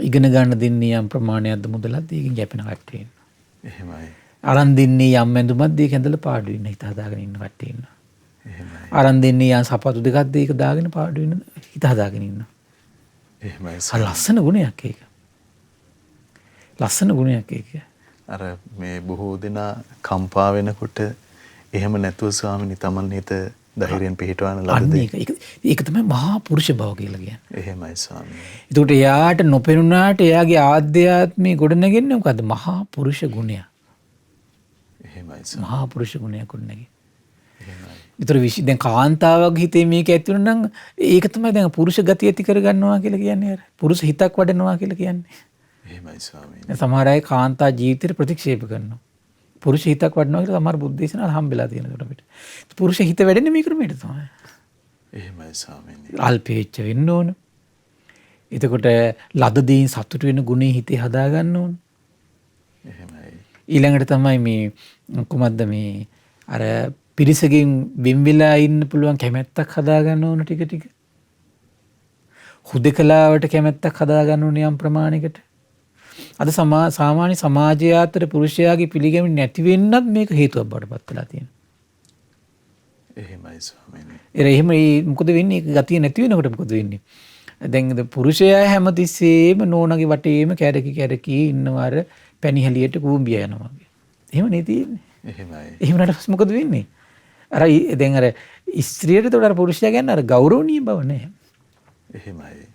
ඉගෙන ගන්න දෙන්නේ යම් ප්‍රමාණයක්ද මුදලක්ද ඒකෙන් යැපෙන කට්ටිය ඉන්නවා. එහෙමයි. අරන් දෙන්නේ යම් ඇඳුමක්ද ඒක ඇඳලා පාඩු වෙන්න හිත හදාගෙන ඉන්න කට්ටිය ඉන්නවා. එහෙමයි. අරන් දෙන්නේ යම් සපත්තු දෙකක්ද ඒක දාගෙන පාඩු වෙන්න හිත හදාගෙන ඉන්නවා. එහෙමයි. ලස්සන ගුණයක් ඒක. ලස්සන ගුණයක් ඒක. අර මේ බොහෝ දෙනා කම්පා වෙනකොට එහෙම නැතුව ස්වාමීනි තමන් හිත ධෛර්යයෙන් පිහිටවන ලබද ඒක තමයි මහා පුරුෂ බව කියලා කියන්නේ. එහෙමයි ස්වාමීනි. ඒකට එයාට නොපෙනුනාට එයාගේ ආධ්‍යාත්මී ගොඩනගන්නේ මොකද්ද? මහා පුරුෂ ගුණය. එහෙමයි. මහා පුරුෂ ගුණයක් ගොඩනගන්නේ. එහෙමයි. ඒතර දැන් කාන්තාවගේ හිතේ මේක ඇති වෙනවා නම් ඒක තමයි දැන් පුරුෂ ගතිය ඇති කර ගන්නවා කියලා කියන්නේ. අර පුරුෂ හිතක් වඩනවා කියලා කියන්නේ. එහෙමයි ස්වාමීනි. දැන් සමහර අය කාන්තා ජීවිතේ ප්‍රතික්ෂේප කරනවා. පුරුෂ හිතක් වඩනවා කියලා සමහර බුද්ධ දේශනාවල හම්බෙලා තියෙනවා අපිට. පුරුෂ හිත වැඩෙන්නේ මේ ක්‍රමයට තමයි. එහෙමයි ස්වාමීනි. අල්පේච්ඡ වෙන්න ඕන. එතකොට ලද දේන් සතුට වෙන ගුණේ හිතේ හදා ගන්න ඕන. එහෙමයි. ඊළඟට තමයි මේ කුමද්ද මේ අර පිරිසකින් වෙන් වෙලා ඉන්න පුළුවන් කැමැත්තක් හදා ගන්න ඕන ටික ටික. හුදකලාවට කැමැත්තක් හදා ගන්න ඕන යම් ප්‍රමාණයකට. අද සාමාන්‍ය සමාජය අතර පුරුෂයාගේ පිළිගැනීම නැති වෙන්නත් මේක හේතුවක් බවට පත් වෙලා තියෙනවා. එහෙමයි ස්වාමීනි. එහෙම මොකද වෙන්නේ? ඒක ගතිය නැති වෙනකොට මොකද වෙන්නේ? දැන් පුරුෂයා හැමතිස්සෙම නෝනගේ වටේම කැරකි ඉන්නවා අර පැණිහැලියට කූඹිය යනවා වගේ. එහෙම නේ තියෙන්නේ. එහෙමයි. එහෙම නට මොකද වෙන්නේ? අර දැන් අර ස්ත්‍රියට උඩ අර පුරුෂයා ගැන අර ගෞරවණීය බව නැහැ. එහෙමයි.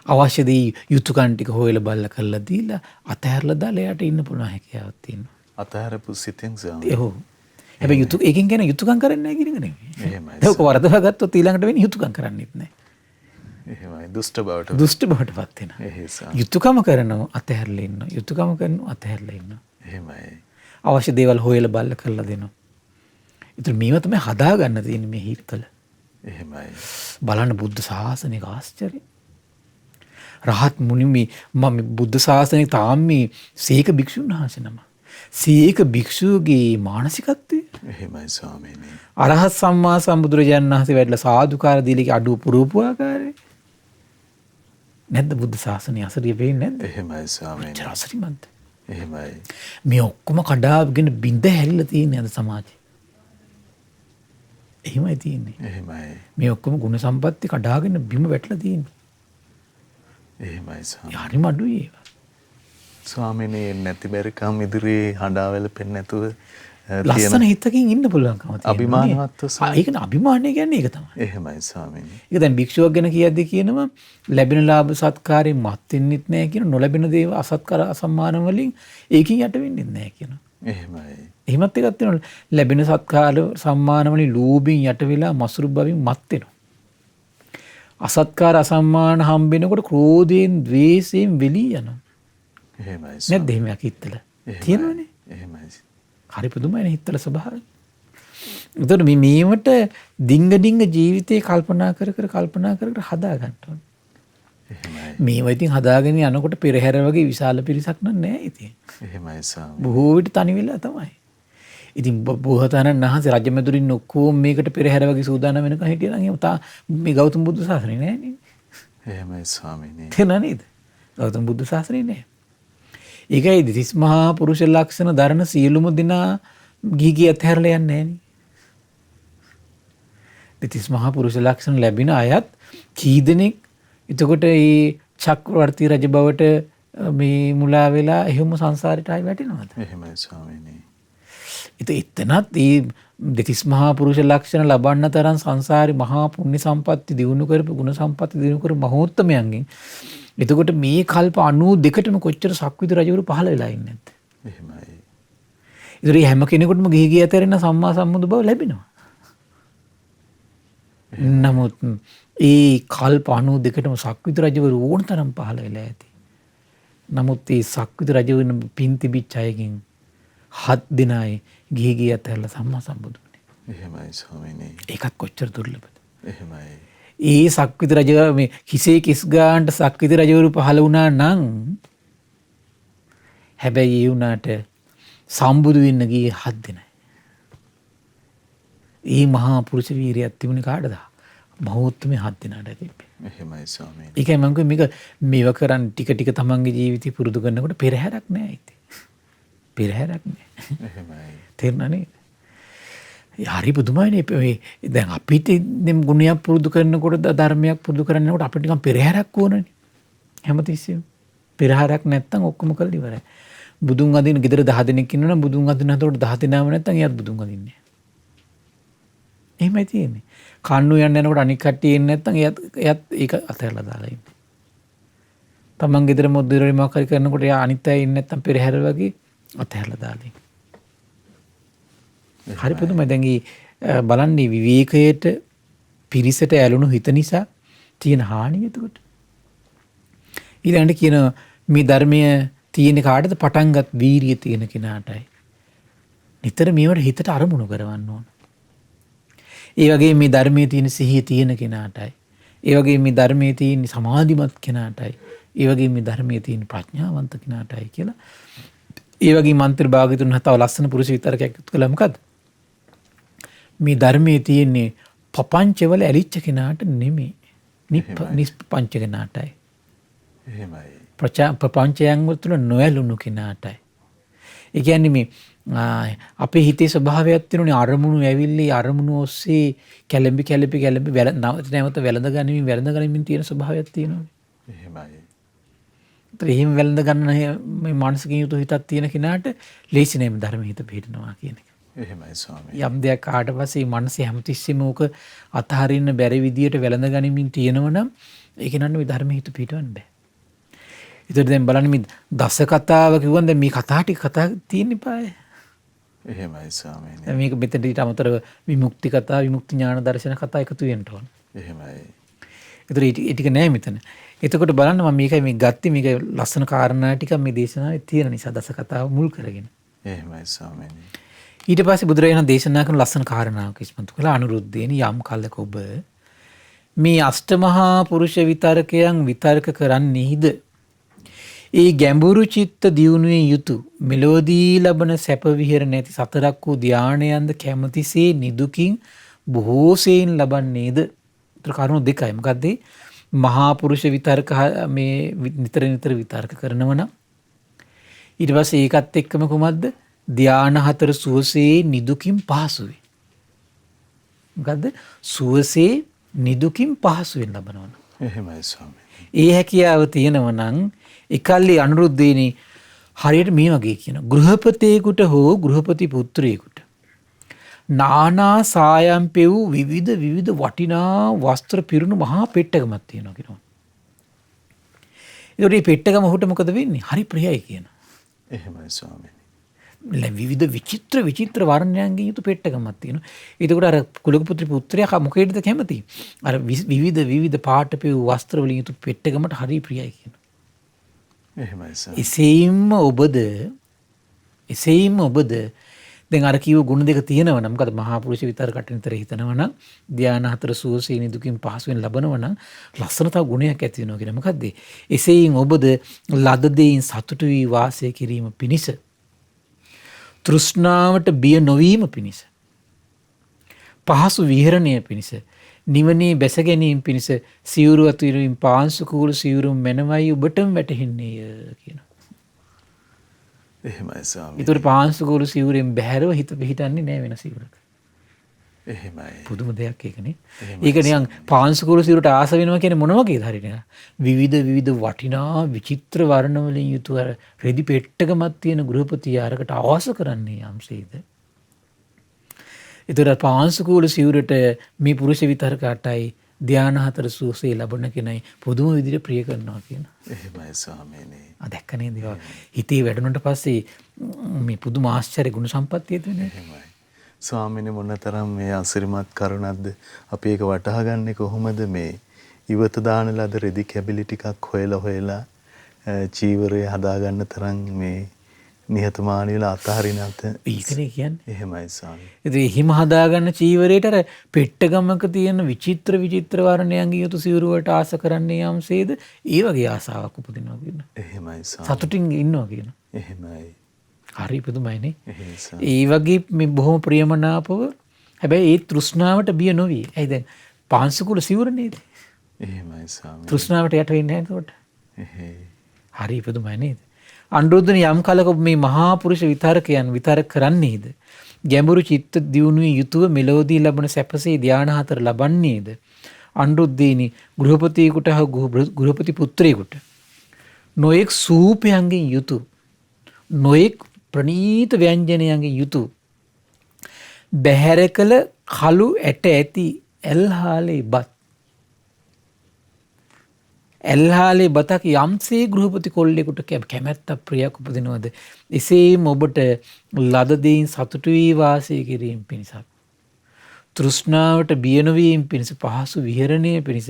අවශ්‍ය දේ යුතුයකම් ටික හොයලා බලලා කරලා දීලා අතහැරලා දාලා එයාට ඉන්න පුළුවන් හැකියාවක් තියෙනවා. අතහැරපු සිතින් ස්වාමීනි. එහෙම. හැබැයි ඒකෙන් කියන යුතුයකම් කරන්නේ නැහැ කියන එක නෙමෙයි. එහෙමයි. ඒක වරදවා ගත්තොත් ඊළඟට වෙන්නේ යුතුයකම් කරන්නේත් නැහැ. එහෙමයි. දුෂ්ට බවට. දුෂ්ට බවටපත් වෙනවා. එහෙසම්. යුතුයකම කරනවා අතහැරලා ඉන්නවා. යුතුයකම කරනවා අතහැරලා ඉන්නවා. එහෙමයි. අවශ්‍ය දේවල් හොයලා බලලා කරලා දෙනවා. ඒතර මේව තමයි හදා ගන්න තියෙන්නේ මේ හිතවල. එහෙමයි. බලන්න බුද්ධ ශාසනික ආශ්චර්යය. රහත් මුනි මම බුද්ධ ශාසනයේ තාම මේ සීක භික්ෂුන් වහන්සේ නම. සීක භික්ෂුවගේ මානසිකත්වය. එහෙමයි ස්වාමීනි. අරහත් සම්මා සම්බුදුරජාණන් වහන්සේ වැඩලා සාදුකාර දීලේ අඩුව පුරූපු ආකාරය. නැද්ද බුද්ධ ශාසනය අසරිය වෙන්නේ නැද්ද? එහෙමයි ස්වාමීනි. අසරිමත්. එහෙමයි. මේ ඔක්කොම කඩාගෙන බින්ද හැරිලා තියෙන්නේ අද සමාජේ. එහෙමයි තියෙන්නේ. එහෙමයි. මේ ඔක්කොම ගුණ සම්පatti කඩාගෙන බිම වැටලා තියෙන්නේ. එහෙමයි ස්වාමීනි. හරිම අඩුයි ඒවා. ස්වාමීනි නැති බැරිකම් ඉදිරියේ හඬාවැල පෙන්නේ නැතුව ලස්සන හිතකින් ඉන්න පුළුවන්කම තියෙනවා. අභිමානවත්ව ස්වාමීනි. ඒකනේ අභිමානය කියන්නේ ඒක තමයි. එහෙමයි ස්වාමීනි. ඒක දැන් භික්ෂුවක් ගැන කියද්දි කියනවා ලැබෙන ලාභ සත්කාරයෙන් මත් වෙන්නෙත් නැහැ කියන නොලැබෙන දේව අසත්කාර අසම්මාන වලින් ඒකින් යට වෙන්නෙත් නැහැ කියනවා. එහෙමයි. එහෙමත් එකක් තියෙනවා ලැබෙන සත්කාර සම්මාන වලින් ලෝභයෙන් යට වෙලා මසුරු බවින් මත් වෙනවා. අසත්කාර අසම්මාන හම්බෙනකොට ක්‍රෝධයෙන් ද්වේෂයෙන් වෙලී යනවා. එහෙමයි. නැද්ද එහෙම යකිත්තල? තියෙනවනේ. එහෙමයි. හරි පුදුමයිනේ හිතවල ස්වභාවය. ඒතකොට මේවට ඩිංග ජීවිතේ කල්පනා කර හදා ගන්න ඕනේ. එහෙමයි. මේවා ඉතින් හදාගෙන යනකොට පෙරහැර වගේ විශාල පිරිසක් නෑ ඉතින්. එහෙමයි ස්වාමීනි. බොහෝ විට තනි වෙලා තමයි. ඉතින් බෝසතාණන් වහන්සේ රජමැදුරින් ඔක්කොම මේකට පෙරහැර වගේ සූදානම් වෙනකන් හිටියා නම් එහෙම මේ ගෞතම බුදු සාසනේ නෑනේ. එහෙමයි ස්වාමීනි. තේරුණා නේද? ගෞතම බුදු සාසනේ නෑ. ඒකයි දිස් මහා පුරුෂ ලක්ෂණ දරන සියලුම දෙනා ගිහි අතහැරලා යන්නේ නෑනේ. දිස් මහා පුරුෂ ලක්ෂණ ලැබින අයත් කී දෙනෙක් එතකොට මේ චක්‍රවර්ති රජ බවට මේ මුලා වෙලා එහෙම සංසාරයට ආයි වැටෙනවද? එහෙමයි ස්වාමීනි. එතනත් මේ දෙතිස් මහා පුරුෂ ලක්ෂණ ලබන්න තරම් සංසාරේ මහා පුණ්‍ය සම්පatti දිනු කරපු ගුණ සම්පatti දිනු කරපු මහෝත්තමයන්ගෙන් එතකොට මේ කල්ප 92ටම කොච්චර සක්විති රජවරු පහළ වෙලා ඉන්නේ නැද්ද? එහෙමයි. ඒතර හැම කෙනෙකුටම ගිහි ගිය අතරින් සම්මා සම්බුදු බව ලැබෙනවා. නමුත් ඒ කල්ප 92ටම සක්විති රජවරු ඕන තරම් පහළ වෙලා ඇති. නමුත් ඒ සක්විති රජවරුන් පින් තිබිච්ච අයගෙන් 7 දෙනායි ගිහි ගිය අතරලා සම්මා සම්බුදු වුණේ. එහෙමයි ස්වාමීනි. ඒකත් කොච්චර දුර්ලභද? එහෙමයි. ඒ සක්විති රජ මේ කිසේ කිස් ගානට සක්විති රජවරු පහළ වුණා නම් හැබැයි ඒ වුණාට සම්බුදු වෙන්න ගියේ 7 දෙනයි. ඒ මහා පුරුෂ වීරියක් තිබුණේ කාටද? මහෞත්මේ 7 දෙනාට තිබ්බේ. එහෙමයි ස්වාමීනි. ඒකයි මම කිව්වේ මේව කරන් ටික ටික තමන්ගේ ජීවිතය පුරුදු කරනකොට පෙරහැරක් නෑ ඉතින්. පෙරහැරක් නෑ. එහෙමයි. තේරුණා නේද? හරි පුදුමයිනේ මේ දැන් අපිට නම් ගුණයක් පුරුදු කරනකොට ධර්මයක් පුරුදු කරනකොට අපිට නිකන් පෙරහැරක් ඕනනේ. හැමතිස්සෙම. පෙරහැරක් නැත්තම් ඔක්කොම කරලා ඉවරයි. බුදුන් අදින ගෙදර 10 දෙනෙක් ඉන්නවනම් බුදුන් අදින හතරට 10 දෙනාම නැත්තම් එයාත් බුදුන් අදින්නේ නෑ. එහෙමයි තියෙන්නේ. කන්නු යන්න යනකොට අනික් කට්ටිය එන්නේ නැත්තම් එයාත් ඒක අතහැරලා දාලා ඉන්නේ. තමන් ගෙදර මොද්දරේ මොකක් හරි කරනකොට එයා අනිත් අය ඉන්නේ නැත්තම් පෙරහැර වගේ අතහැරලා දාලා ඉන්නේ. හරි පුදුමයි. දැන් බලන්නේ විවේකයට පිරිසට ඇලුණු හිත නිසා තියෙන හානිය එතකොට. ඊළඟට කියන මේ ධර්මයේ තියෙන කාටද? පටන්ගත් වීරිය තියෙන කෙනාටයි. නිතර මේවට හිතට අරමුණු කරවන්න ඕන. ඒ වගේ මේ ධර්මයේ තියෙන සිහිය තියෙන කෙනාටයි. ඒ වගේ මේ ධර්මයේ තියෙන සමාධිමත් කෙනාටයි. ඒ වගේ මේ ධර්මයේ තියෙන ප්‍රඥාවන්ත කෙනාටයි කියලා. ඒ වගේ මන්ත්‍ර භාගතුන් හතව ලස්සන පුරුෂ විතරකයක් එකතු කළා මොකද්ද? මේ ධර්මයේ තියෙන්නේ පපංචවල ඇලිච්ච කෙනාට නෙමෙයි. නිස්පංච කෙනාටයි. එහෙමයි. ප්‍රපංචයන් තුළ නොඇලුණු කෙනාටයි. ඒ කියන්නේ මේ අපේ හිතේ ස්වභාවයක් තියෙනුනේ අරමුණු ඇවිල්ලි අරමුණු ඔස්සේ කැළඹි නැවත වැළඳ ගනිමින් තියෙන ස්වභාවයක් තියෙනවානේ. එහෙමයි. ඒත් එහෙම වැළඳ ගන්න මේ මානසික යුතු හිතක් තියෙන කෙනාට ලේසි නෑ ධර්ම හිත පිළිනවා කියන එක. එහෙමයි ස්වාමීනි. යම් දෙයක් කාට පස්සේ මනසේ හැමතිස්සෙම ඕක අතහරින්න බැරි විදියට වැළඳ ගනිමින් තියෙනවනම් ඒක නන්නේ මේ ධර්ම හිත පිටවන්න බෑ. ඒතර දැන් බලන්න මේ දස කතාව කිව්වන් දැන් මේ කතා ටික කතා තියෙන්න පාය. එහෙමයි ස්වාමීනි. දැන් මේක මෙතනට ඊට අමතරව විමුක්ති කතා, විමුක්ති ඥාන දර්ශන කතා එකතු වෙන්න ඕන. එහෙමයි. ඒතර ඒ ටික නෑ මෙතන. එතකොට බලන්න මම මේකයි මේ ගත්තේ මේක ලස්සන කාරණා ටික මේ දේශනාවේ තියෙන නිසා දස කතාව මුල් කරගෙන. එහෙමයි ස්වාමීනි. ඊට පස්සේ බුදුරජාණන් දේශනා කරන ලස්සන කාරණාවක් ඉස්මතු කළා. අනුරුද්ධේනි යම් කලක ඔබ මේ අෂ්ටමහා පුරුෂ විතරකයන් විතර්ක කරන්නේද ඒ ගැඹුරු චිත්ත දියුණුවේ යුතු මෙලෝදී ලබන සැප විහෙරණ ඇති සතරක් වූ ධානයන්ද කැමතිසේ නිදුකින් බොහෝසෙයින් ලබන්නේද? උත්තර කරුණු දෙකයි. මොකද්ද? මහා පුරුෂ විතර්ක මේ නිතර විතර්ක කරනවනම් ඊට පස්සේ ඒකත් එක්කම කොහොමද? ධාන හතර සුවසේ නිදුකින් පහසුවේ. මොකද්ද? සුවසේ නිදුකින් පහසුවෙන් ලබනවා. එහෙමයි ස්වාමීනි. ඒ හැකියාව තියෙනවා නම් එකල්ලි අනුරුද්ධේනි හරියට මේ වගේ කියන ගෘහපතියෙකුට හෝ ගෘහපති පුත්‍රයෙකුට නානා සායම් පෙව් විවිධ වටිනා වස්ත්‍ර පිරුණු මහා පෙට්ටකමක් තියෙනවා කියනවා. ඒකට මේ පෙට්ටකම ඔහුට මොකද වෙන්නේ? හරි ප්‍රියයි කියනවා. එහෙමයි ස්වාමීනි. විවිධ විචිත්‍ර වර්ණයන්ගෙන් යුතු පෙට්ටකමක් තියෙනවා. ඒකට අර කුලපුත්‍රි පුත්‍රයා මොකේද කැමති? අර විවිධ පාට පෙව් වස්ත්‍ර වලින් යුතු පෙට්ටකමට හරි ප්‍රියයි කියනවා. එහෙමයි ස්වාමීනි. එසේම ඔබද දැන් අර කිව්ව ගුණ දෙක තියෙනවා නම් මොකද මහා පුරුෂ විතරකට නිතර හිතනවා නම් ධාන හතර සුවසේ නිදුකින් පහසුවෙන් ලබනවා නම් ලස්සන තව ගුණයක් ඇති වෙනවා කියන මොකද්ද? එසේයින් ඔබද ලද දෙයින් සතුටු වී වාසය කිරීම පිණිස තෘෂ්ණාවට බිය නොවීම පිණිස පහසු විහරණය පිණිස නිවනේ බැස ගැනීම පිණිස සිවුරු අතුරින් පාංශු කූල සිවුරු මැනවයි ඔබටම වැටහෙන්නේය කියනවා. එහෙමයි ස්වාමීනි. ඒතර පාංශු කූල සිවුරෙන් බැහැරව හිත පිහිටන්නේ නැහැ වෙන සිවුරක. එහෙමයි. පුදුම දෙයක් ඒකනේ. ඒක නිකන් පාංශු කූල සිවුරට ආස වෙනවා කියන්නේ මොන වගේද හරියට? විවිධ වටිනා විචිත්‍ර වර්ණ වලින් යුතු අර රෙදි පෙට්ටකමක් තියෙන ගෘහපතිය අරකට ආස කරන්නේ යම්සේද? ඒතර පාංශු කූල සිවුරට මේ පුරුෂ විතරකටයි ධ්‍යාන 4 සුවසේ ලබන කෙනයි පුදුම විදිහට ප්‍රිය කරනවා කියන. එහෙමයි ස්වාමීනි. දැක්ක නේද? හිතේ වැඩුණට පස්සේ මේ පුදුම ආශ්චර්ය ගුණ සම්පත්තිය තියෙන්නේ. එහෙමයි. ස්වාමීනි මොනතරම් මේ අසිරිමත් කරුණක්ද අපි ඒක වටහා ගන්නේ කොහොමද මේ ඉවත දාන ලද රෙදි කැබිලි ටිකක් හොයලා චීවරය හදාගන්න තරම් මේ නිහතමානී වෙලා අතහරින අත ඒකනේ කියන්නේ. එහෙමයි ස්වාමී. ඉතින් හිම හදාගන්න චීවරයට අර පෙට්ටගමක තියෙන විචිත්‍ර වර්ණයන්ගේ යුතු සිවුරු වලට ආස කරන්නේ යම්සේද ඒ වගේ ආසාවක් උපදිනවා කියන. එහෙමයි ස්වාමී. සතුටින් ඉන්නවා කියන. එහෙමයි. හරි පුදුමයිනේ. එහෙයි ඒ වගේ මේ බොහොම ප්‍රියමනාපව හැබැයි ඒ තෘෂ්ණාවට බිය නොවි. ඇයි දැන් පාංශුකුල සිවුර නේද? එහෙමයි ස්වාමී. තෘෂ්ණාවට යට වෙන්නේ නැහැ එතකොට. එහෙයි. හරි පුදුමයි නේද? අනුරුද්ධනි යම් කලක මේ මහා පුරුෂ විතරකයන් විතරක කරන්නේද? ගැඹුරු චිත්ත දියුණුවේ යුතුව මෙලෝදී ලබන සැපසේ ධානා 4 ලබන්නේද? අනුරුද්ධේනි ගෘහපතියෙකුට හා ගෘහපති පුත්‍රයෙකුට නොඑක් සූපයන්ගෙන් යුතු නොඑක් ප්‍රණීත ව්‍යංජනයන්ගෙන් යුතු බැහැර කළ කළු ඇට ඇති ඇල්හාලේ බත් ඇල්හාලේ බතක් යම්සේ ගෘහපති කොල්ලෙකුට කැමැත්තක් ප්‍රියක් උපදිනවද එසේම ඔබට ලද දෙයින් සතුටු වී වාසය කිරීම පිණිසක් තෘෂ්ණාවට බිය නොවීම පිණිස පහසු විහරණය පිණිස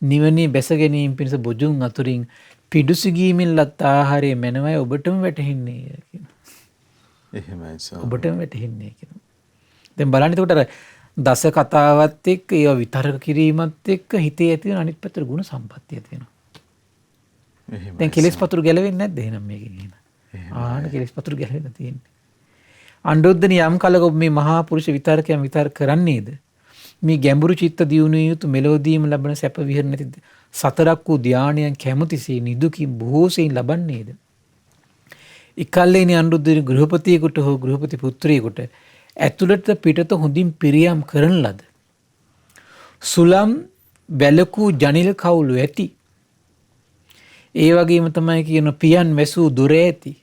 නිවනේ බැස ගැනීම පිණිස බොජුන් අතුරින් පිඩුසිගීමෙන් ලත් ආහාරය මැනවයි ඔබටම වැටහෙන්නේ කියන. එහෙමයි ස්වාමී. ඔබටම වැටහෙන්නේ කියන. දැන් බලන්න එතකොට අර දස කතාවත් එක්ක ඒවා විතරක කිරීමත් එක්ක හිතේ ඇති වෙන අනිත් පැත්තට ගුණ සම්පත්තිය තියෙනවා. එහෙමයි. දැන් කෙලෙස් පතුරු ගැලවෙන්නේ නැද්ද එහෙනම් මේකෙන් එහෙනම්? ආන කෙලෙස් පතුරු ගැලවෙලා තියෙන්නේ. අනුරුද්ධනි යම් කලක ඔබ මේ මහා පුරුෂ විතරකයන් විතර කරන්නේද? මේ ගැඹුරු චිත්ත දියුණුවේ යුතු මෙලොවදීම ලබන සැප විහරණ නැති සතරක් වූ ධානයන් කැමතිසේ නිදුකින් බොහෝසෙයින් ලබන්නේද? ඉකල්ලේනි අනුරුද්ධනි ගෘහපතියෙකුට හෝ ගෘහපති පුත්‍රයෙකුට ඇතුළත පිටත හොඳින් පිරියම් කරන ලද සුලම් වැලකූ ජනිල කවුළු ඇති ඒ වගේම තමයි කියන පියන් වැසූ දොර ඇති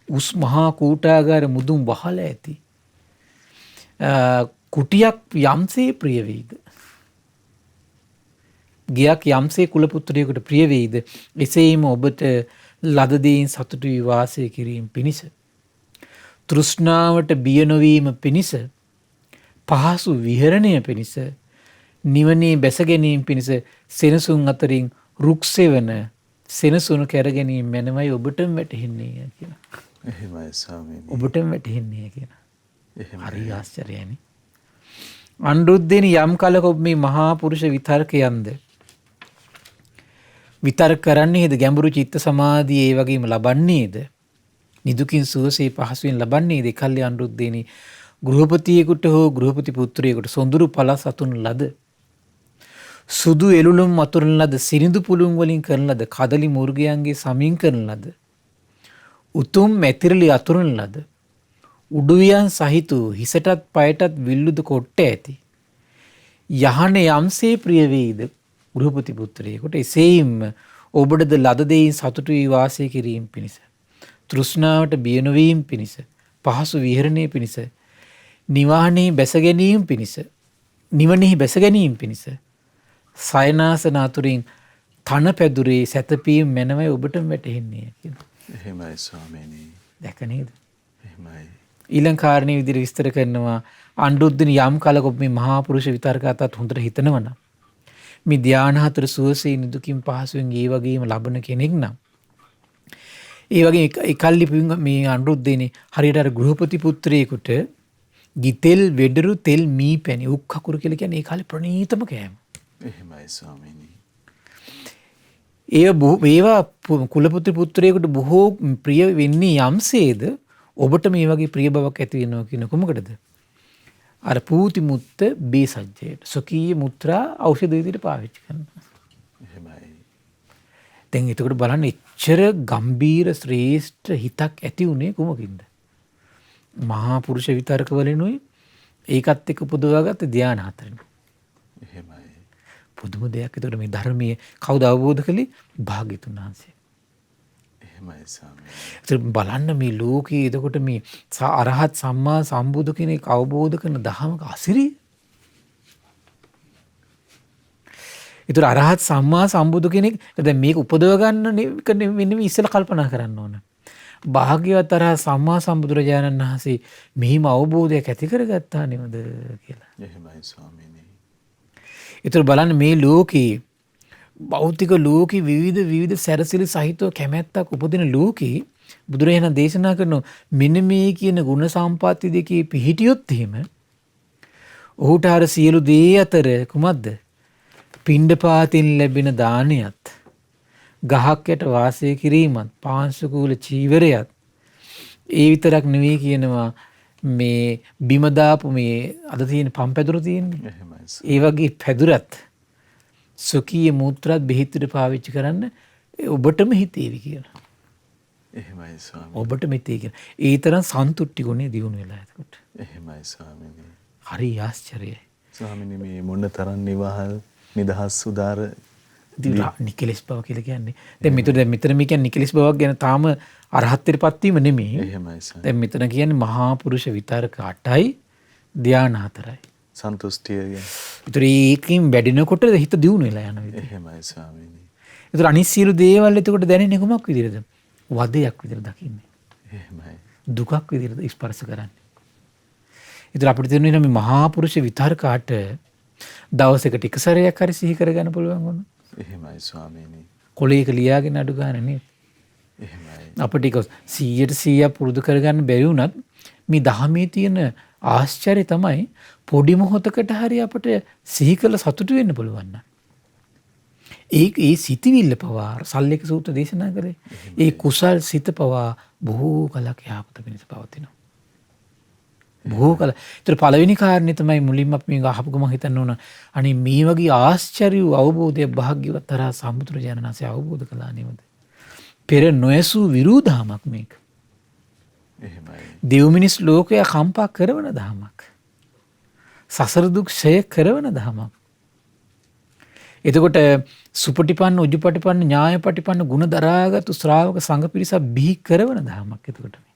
උස් මහා කූටාගාර මුදුන් වහල ඇති කුටියක් යම්සේ ප්‍රිය වේද ගියක් යම්සේ කුලපුත්‍රයෙකුට ප්‍රිය වේද එසේම ඔබට ලද දෙයින් සතුටු වී වාසය කිරීම පිණිස තෘෂ්ණාවට බිය නොවීම පිණිස පහසු විහරණය පිණිස නිවනේ බැස ගැනීම පිණිස සෙනසුන් අතරින් රුක් සෙවන සෙනසුන කර ගැනීම මැනවයි ඔබටම වැටහෙන්නේ කියලා. එහෙමයි ස්වාමීනි. ඔබටම වැටහෙන්නේ කියලා. එහෙමයි. හරි ආශ්චර්යයනේ. අනුරුද්ධේනි යම් කලක ඔබ මේ මහා පුරුෂ විතරකයන්ද විතරක කරන්නේද ගැඹුරු චිත්ත සමාධිය ඒ වගේම ලබන්නේද? නිදුකින් සුවසේ පහසුවෙන් ලබන්නේද? කල්ලි අනුරුද්ධේනි ගෘහපතියෙකුට හෝ ගෘහපති පුත්‍රයෙකුට සොඳුරු පළස් අතුන් ලද සුදු එළුළුම් අතුරන ලද සිරිඳු පුළුන් වලින් කරන ලද කදලි මුර්ගයන්ගේ සමින් කරන ලද උතුම් මැතිරිලි අතුරන ලද උඩුවියන් සහිත හිසටත් පයටත් විල්ලුද කොට්ට ඇති යහන යම්සේ ප්‍රිය වේද ගෘහපති පුත්‍රයෙකුට එසේම ඔබටද ලද දෙයින් සතුටු වී වාසය කිරීම පිණිස තෘෂ්ණාවට බිය නොවීම පිණිස පහසු විහරණය පිණිස නිවහනේ බැස ගැනීම පිණිස නිවනෙහි බැස ගැනීම පිණිස සයනාසන අතුරින් තන පැදුරේ සැතපීම මැනවයි ඔබටම වැටහෙන්නේ කියලා. එහෙමයි ස්වාමීනි. දැක නේද? එහෙමයි. ඊළඟ කාරණේ විදිහට විස්තර කරනවා අනුරුද්ධනි යම් කලක ඔබ මේ මහා පුරුෂ විතරකතාවත් හොඳට හිතනවනම් මේ ධාන 4 සුවසේ නිදුකින් පහසුවෙන් ඒ වගේම ලබන කෙනෙක් නම් ඒ වගේ එකල්ලි මේ අනුරුද්ධේනි හරියට අර ගෘහපති පුත්‍රයෙකුට ගිතෙල් වෙඩරු තෙල් මී පැණි උක් කකුරු කියලා කියන්නේ ඒ කාලේ ප්‍රණීතම කෑම. එහෙමයි ස්වාමීනි. ඒවා කුලපුත්‍ර පුත්‍රයෙකුට බොහෝ ප්‍රිය වෙන්නේ යම්සේද ඔබට මේ වගේ ප්‍රිය බවක් ඇති වෙනවා කියන කොමකටද? අර පූති මුත්ත බේසජ්ජයට සොකීය මුත්‍රා ඖෂධ විදිහට පාවිච්චි කරනවා. එහෙමයි. දැන් එතකොට බලන්න එච්චර ගම්බීර ශ්‍රේෂ්ඨ හිතක් ඇති උනේ කොමකින්ද? මහා පුරුෂ විතරක වලිනුයි ඒකත් එක්ක පුදවාගත්ත ධාන 4. එහෙමයි. පුදුම දෙයක්. එතකොට මේ ධර්මයේ කවුද අවබෝධ කළේ? භාග්‍යතුන් වහන්සේ. එහෙමයි ස්වාමීනි. ඒත් බලන්න මේ ලෝකයේ එතකොට මේ අරහත් සම්මා සම්බුදු කෙනෙක් අවබෝධ කරන ධහමක අසිරිය. ඒතර අරහත් සම්මා සම්බුදු කෙනෙක් දැන් මේක උපදව ගන්න නෙමෙයි ඉස්සෙල්ලා කල්පනා කරන්න ඕන. භාග්‍යවත් අරහත් සම්මා සම්බුදුරජාණන් වහන්සේ මෙහිම අවබෝධයක් ඇති කරගත්තා නෙමෙද කියලා. එහෙමයි ස්වාමීනි. ඒතර බලන්න මේ ලෝකේ භෞතික ලෝකේ විවිධ සැරසිලි සහිතව කැමැත්තක් උපදින ලෝකේ බුදුරජාණන් දේශනා කරන මෙන්න මේ කියන ගුණ සම්පatti දෙකේ පිහිටියොත් එහෙම ඔහුට අර සියලු දේ අතර කුමක්ද? පිණ්ඩපාතින් ලැබෙන දානයත්, ගහක් යට වාසය කිරීමත්, පාංශුකූල චීවරයත් ඒ විතරක් නෙවෙයි කියනවා මේ බිම දාපු මේ අද තියෙන පම්පැදුර තියෙන්නේ. එහෙමයි. ඒ වගේ පැදුරත් සොකීය මූත්‍රාත් බෙහෙතට පාවිච්චි කරන්න ඔබටම හිතේවි කියලා. එහෙමයි ස්වාමීනි. ඔබට මෙතේ කියන. ඒ තරම් සන්තුට්ටි ගුණේ දියුණු වෙලා එතකොට. එහෙමයි ස්වාමීනි. හරි ආශ්චර්යයි. ස්වාමීනි මේ මොන තරම් නිවහල් නිදහස් සුදාර නිකලස් බව කියලා කියන්නේ. දැන් මෙතන මේ කියන්නේ නිකලස් බවක් ගැන තාම අරහත්ත්වයටපත් වීම නෙමෙයි. එහෙමයි ස්වාමීනි. දැන් මෙතන කියන්නේ මහා පුරුෂ විතරක 8යි ධාන 4යි. සන්තුෂ්ටිය ගැන. ඒතර ඒකකින් වැඩිනකොට හිත දියුණු වෙලා යන විදිහ. එහෙමයි ස්වාමීනි. ඒතර අනිත් සියලු දේවල් එතකොට දැනෙන්නේ කොමක් විදිහද? වදයක් විදිහට දකින්නේ. එහෙමයි. දුකක් විදිහට ස්පර්ශ කරන්නේ. ඒතර අපිට තේරෙන්නේ මේ මහා පුරුෂ විතරකාට දවසකට එක සැරයක් හරි සිහි කරගන්න පුළුවන් වුණා. එහෙමයි ස්වාමීනි. කොලේක ලියාගෙන අඩු ගන්න නේද? එහෙමයි. අපිට ඒක 100% පුරුදු කරගන්න බැරි වුණත් මේ ධර්මයේ තියෙන ආශ්චර්යය තමයි පොඩි මොහොතකට හරි අපිට සිහි කළ සතුටු වෙන්න පුළුවන් නම්. ඒ සිතවිල්ල පවා සල්ලේක සූත්‍ර දේශනා කරේ. ඒ කුසල් සිත පවා බොහෝ කලක් යහපත පිණිස පවතිනවා. බොහෝ කල. ඒතර පළවෙනි කාරණේ තමයි මුලින්ම අපි මේක අහපු ගමන් හිතන්න ඕන. අනේ මේ වගේ ආශ්චර්ය අවබෝධය භාග්‍යවත් තරහ සම්බුදුරජාණන් වහන්සේ අවබෝධ කළා නේද? පෙර නොයසූ විරුධාමක් මේක. එහෙමයි. දෙව් මිනිස් ලෝකය කම්පා කරවන දහමක්. සසර දුක් ක්ෂය කරවන දහමක්. එතකොට සුපටිපන්න උජුපටිපන්න ඥායපටිපන්න ගුණ දරාගත් ශ්‍රාවක සංඝ පිරිසක් බිහි කරවන දහමක් එතකොට මේ.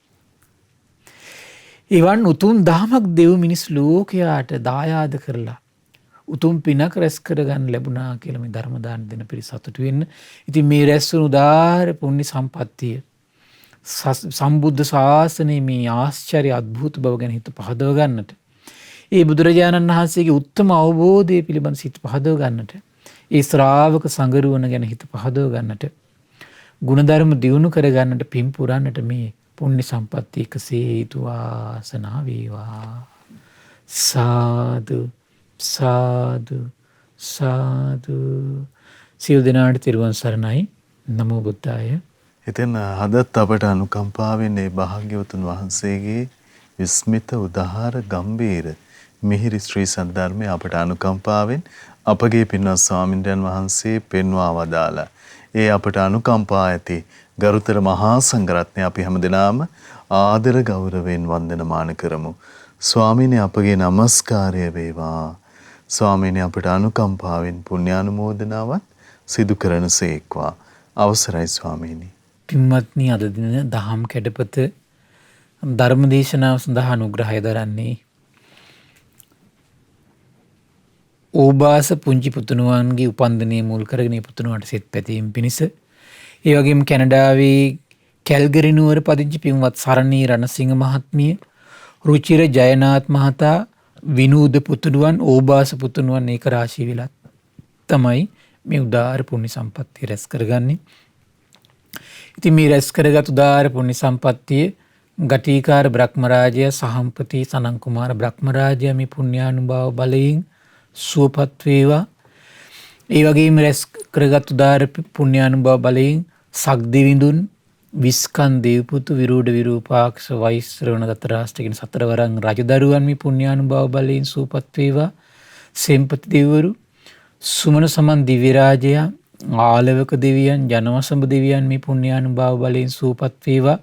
එවන් උතුම් දහමක් දෙව් මිනිස් ලෝකයාට දායාද කරලා උතුම් පිනක් රැස් කරගන්න ලැබුණා කියලා මේ ධර්ම දාන දෙන පිරිස සතුටු වෙන්න. ඉතින් මේ රැස් වුණු උදාාර පුණ්‍ය සම්පත්තිය සම්බුද්ධ ශාසනයේ මේ ආශ්චර්ය අద్භූත බව ගැන හිත පහදව ගන්නට, ඒ බුදුරජාණන් වහන්සේගේ උත්තම අවබෝධය පිළිබඳ සිත පහදව ගන්නට, ඒ ශ්‍රාවක සංගරුවන ගැන හිත පහදව ගන්නට, ගුණධර්ම දියුණු කර ගන්නට, පින් පුරන්නට මේ පුණ්‍ය සම්පත්තිය එකසේ හේතු වාසනා වේවා. සාදු සාදු සාදු. සියලු දෙනාට තෙරුවන් සරණයි. නමෝ බුද්ධාය. ඉතින් හදත් අපට අනුකම්පාවෙන් මේ භාග්‍යවතුන් වහන්සේගේ විස්මිත උදාාර ගම්බීර මිහිරි ශ්‍රී සද්ධර්මය අපට අනුකම්පාවෙන් අපගේ පින්වත් ස්වාමින්ද්‍රයන් වහන්සේ පෙන්වා වදාලා ඒ අපට අනුකම්පා ඇති ගරුතර මහා සංඝරත්නය අපි හැමදෙනාම ආදර ගෞරවයෙන් වන්දනමාන කරමු. ස්වාමීනි අපගේ নমස්කාරය වේවා. ස්වාමීනි අපට අනුකම්පාවෙන් පුණ්‍යානුමෝදනාවත් සිදු කරන සේක්වා. අවසරයි ස්වාමීනි. පින්වත්නි, අද දින දහම් කැඩපත ධර්ම දේශනාව සඳහා අනුග්‍රහය දරන්නේ ඕබාස පුංචි පුතුණුවන්ගේ උපන්දිනය මුල් කරගෙන පුතුණුවන්ට සෙත් පැතීම පිණිස, ඒ වගේම කැනඩාවේ කැල්ගරි නුවර පදිංචි පින්වත් සරණී රණසිංහ මහත්මිය, රුචිර ජයනාත් මහතා, විනූද පුතුණුවන්, ඕබාස පුතුණුවන් ඒක රාශී වෙලා තමයි මේ උදාාර පුණ්‍ය සම්පත්තිය රැස් කරගන්නේ. ඉතින් මේ රැස් කරගත් උදාාර පුණ්‍ය සම්පත්තිය ගටිකාර බ්‍රහ්මරාජය, සහම්පති සනන් කුමාර බ්‍රහ්මරාජය මේ පුණ්‍යානුභාව බලයෙන් සුවපත් වේවා. ඒ වගේම රැස් කරගත් උදාාර පුණ්‍යානුභාව බලයෙන් සක්දිවිඳුන්, විස්කන් දේවපුතු, විරූඪ විරූපාක්ෂ, වෛශ්‍රවණ දතරාෂ්ට්‍ර කියන සතරවරන් රජදරුවන් මේ පුණ්‍යානුභාව බලයෙන් සුවපත් වේවා. සෙම්පති දෙවිවරු, සුමන සමන් දිව්‍ය රාජයා, ආලවක දෙවියන්, ජනවසඹ දෙවියන් මේ පුණ්‍යානුභාව බලයෙන් සුවපත් වේවා.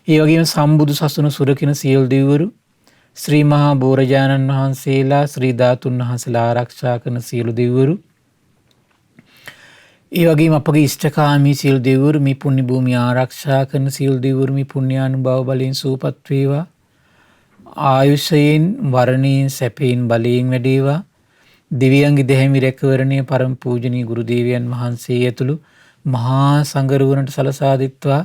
ඒ වගේම සම්බුදු සසුන සුරකින සියලු දෙවිවරු, ශ්‍රී මහා බෝරජාණන් වහන්සේලා, ශ්‍රී ධාතුන් වහන්සේලා ආරක්ෂා කරන සියලු දෙවිවරු, ඒ වගේම අපගේ ඉෂ්ඨකාමී සියලු දෙවිවරු මේ පුණ්‍ය භූමිය ආරක්ෂා කරන සියලු දෙවිවරු මේ පුණ්‍යානුභාව බලයෙන් සුවපත් වේවා. ආයුෂයෙන්, වරණයෙන්, සැපයෙන්, බලයෙන් වැඩේවා. දෙවියන්ගේ දෙහිමි රැකවරණය පරම පූජනීය ගුරු දේවයන් වහන්සේ ඇතුළු මහා සංඝරුවනට සලසා දෙත්වා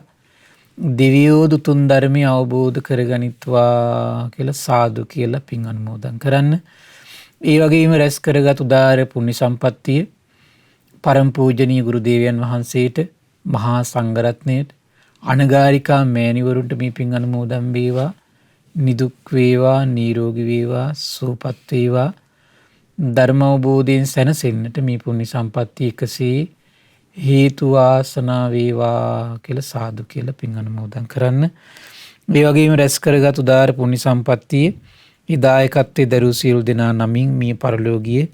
දිව්‍යෝ දුතුන් ධර්මය අවබෝධ කරගනිත්වා කියලා සාදු කියලා පින් අනුමෝදන් කරන්න. ඒ වගේම රැස් කරගත් උදාර පුණ්‍ය සම්පත්තිය පරම පූජනීය ගුරු දේවයන් වහන්සේට මහා සංඝරත්නයට අනගාരികා මෑණිවරුන්ට මේ පින් අනුමෝදන් වේවා. නිදුක් වේවා, නිරෝගී වේවා, සුවපත් වේවා. ධර්ම අවබෝධයෙන් සැනසෙන්නට මේ පුණ්‍ය සම්පත්තිය එකසේ හේතු වාසනා වේවා කියලා සාදු කියලා පින් අනුමෝදන් කරන්න. ඒ වගේම රැස් කරගත් උදාර පුණ්‍ය සම්පත්තිය හිදායකත්වයේ දරූ සියලු දෙනා නමින් මිය පරලෝකීය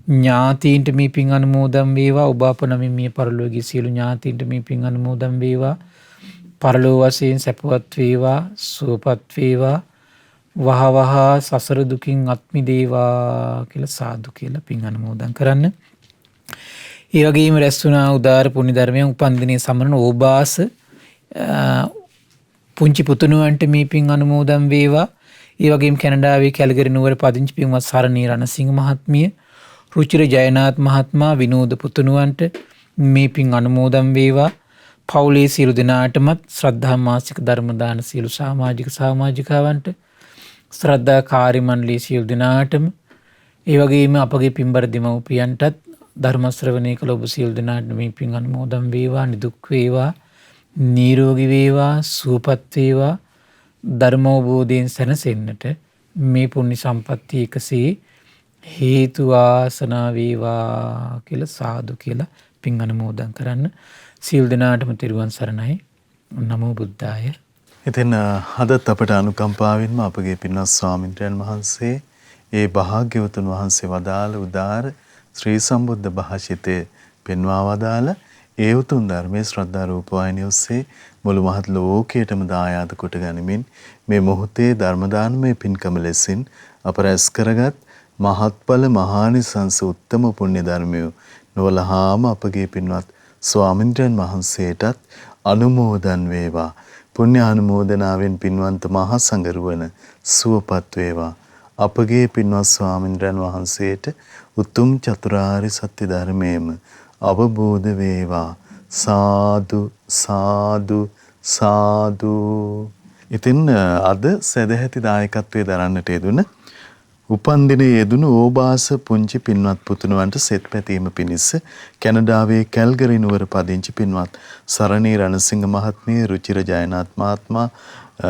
ඥාතීන්ට මේ පින් අනුමෝදන් වේවා. ඔබ අප නමින් මිය පරලෝකීය සියලු ඥාතීන්ට මේ පින් අනුමෝදන් වේවා. පරලෝ වශයෙන් සැපවත් වේවා, සුවපත් වේවා. වහවහ සසර දුකින් අත් මිදේවා කියලා සාදු කියලා පින් අනුමෝදන් කරන්න. ඒ වගේම රැස් වුණා උදාර පුණ්‍ය ධර්මයන් උපන්දිනයේ සමරන ඕබාස පුංචි පුතුණුවන්ට මේ පින් අනුමෝදන් වේවා. ඒ වගේම කැනඩාවේ කැලගරි නුවර පදිංචි පින්වත් සරණී රණසිංහ මහත්මිය, රුචිර ජයනාත් මහත්මයා, විනෝද පුතුණුවන්ට මේ පින් අනුමෝදන් වේවා. පවුලේ සියලු දෙනාටමත් ශ්‍රද්ධා මාසික ධර්ම දාන සියලු සමාජිකාවන්ට, ශ්‍රද්ධා කාර්ය මණ්ඩලයේ සියලු දෙනාටම, ඒ වගේම අපගේ පින්බර දෙමව්පියන්ටත් ධර්ම ශ්‍රවණය කළ ඔබ සියලු දෙනාට මේ පින් අනුමෝදන් වේවා. නිදුක් වේවා, නිරෝගී වේවා, සුවපත් වේවා. ධර්ම අවබෝධයෙන් සැනසෙන්නට මේ පුණ්‍ය සම්පත්තිය එකසේ හේතු වාසනා වේවා කියලා සාදු කියලා පින් අනුමෝදන් කරන්න. සියලු දෙනාටම තෙරුවන් සරණයි. නමෝ බුද්ධාය. ඉතින් අදත් අපට අනුකම්පාවෙන්ම අපගේ පින්වත් ස්වාමින්වයන් වහන්සේ ඒ භාග්‍යවතුන් වහන්සේ වදාළ උදාර ශ්‍රී සම්බුද්ධ භාෂිතේ පෙන්වා වදාළ ඒ උතුම් ධර්මයේ ශ්‍රද්ධා රූපවාහිනිය ඔස්සේ මුළු මහත් ලෝකයටම දායාද කොට ගනිමින් මේ මොහොතේ ධර්ම දානමය පින්කම ලෙසින් අප රැස් කරගත් මහත්ඵල මහානිසංස උත්තම පුණ්‍ය ධර්මය නොවලහාම අපගේ පින්වත් ස්වාමින්වයන් වහන්සේටත් අනුමෝදන් වේවා. පුණ්‍ය අනුමෝදනාවෙන් පින්වන්ත මහා සංඝරුවන සුවපත් වේවා. අපගේ පින්වත් ස්වාමින්වයන් වහන්සේට උතුම් චතුරාර්ය සත්‍ය ධර්මයේම අවබෝධ වේවා. සාදු සාදු සාදු. ඉතින් අද සදැහැති දායකත්වයේ දරන්නට යෙදුන උපන්දිනයේ යෙදුණු ඕබාස පුංචි පින්වත් පුතුණුවන්ට සෙත් පැතීම පිණිස කැනඩාවේ කැල්ගරි නුවර පදිංචි පින්වත් සරණී රණසිංහ මහත්මිය, රුචිර ජයනාත් මහත්මයා,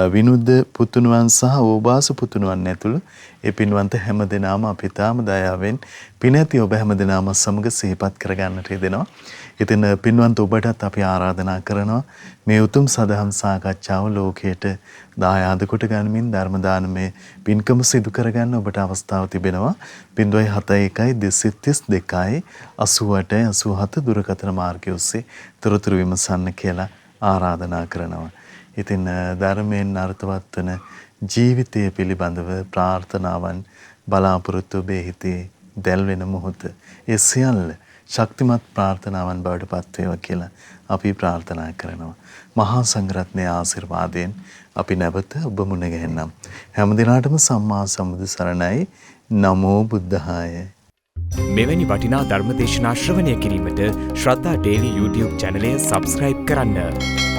විනුද්ද පුතුණුවන් සහ ඕබාස පුතුණුවන් ඇතුළු ඒ පින්වන්ත හැම දෙනාම අපි තාම දයාවෙන් පින ඇති ඔබ හැම දෙනාම සමග සිහිපත් කරගන්නට යෙදෙනවා. ඉතින් පින්වන්ත ඔබටත් අපි ආරාධනා කරනවා මේ උතුම් සදහම් සාකච්ඡාව ලෝකයට දායාද කොට ගනිමින් ධර්ම දානමය පින්කම සිදු කරගන්න ඔබට අවස්ථාව තිබෙනවා. 071 232 88 87 දුරකථන මාර්ගය ඔස්සේ තොරතුරු විමසන්න කියලා ආරාධනා කරනවා. ඉතින් ධර්මයෙන් අර්ථවත් වන ජීවිතය පිළිබඳව ප්‍රාර්ථනාවන් බලාපොරොත්තු ඔබේ හිතේ දැල්වෙන මොහොත ඒ සියල්ල ශක්තිමත් ප්‍රාර්ථනාවන් බවට පත් වේවා කියලා අපි ප්‍රාර්ථනා කරනවා. මහා සංඝරත්නයේ ආශිර්වාදයෙන් අපි නැවත ඔබ මුණ ගැහෙන්නම්. හැම දිනාටම සම්මා සම්බුදු සරණයි. නමෝ බුද්ධාය. මෙවැනි වටිනා ධර්ම දේශනා ශ්‍රවණය කිරීමට ශ්‍රද්ධා ඩේලි YouTube චැනලය සබ්ස්ක්‍රයිබ් කරන්න.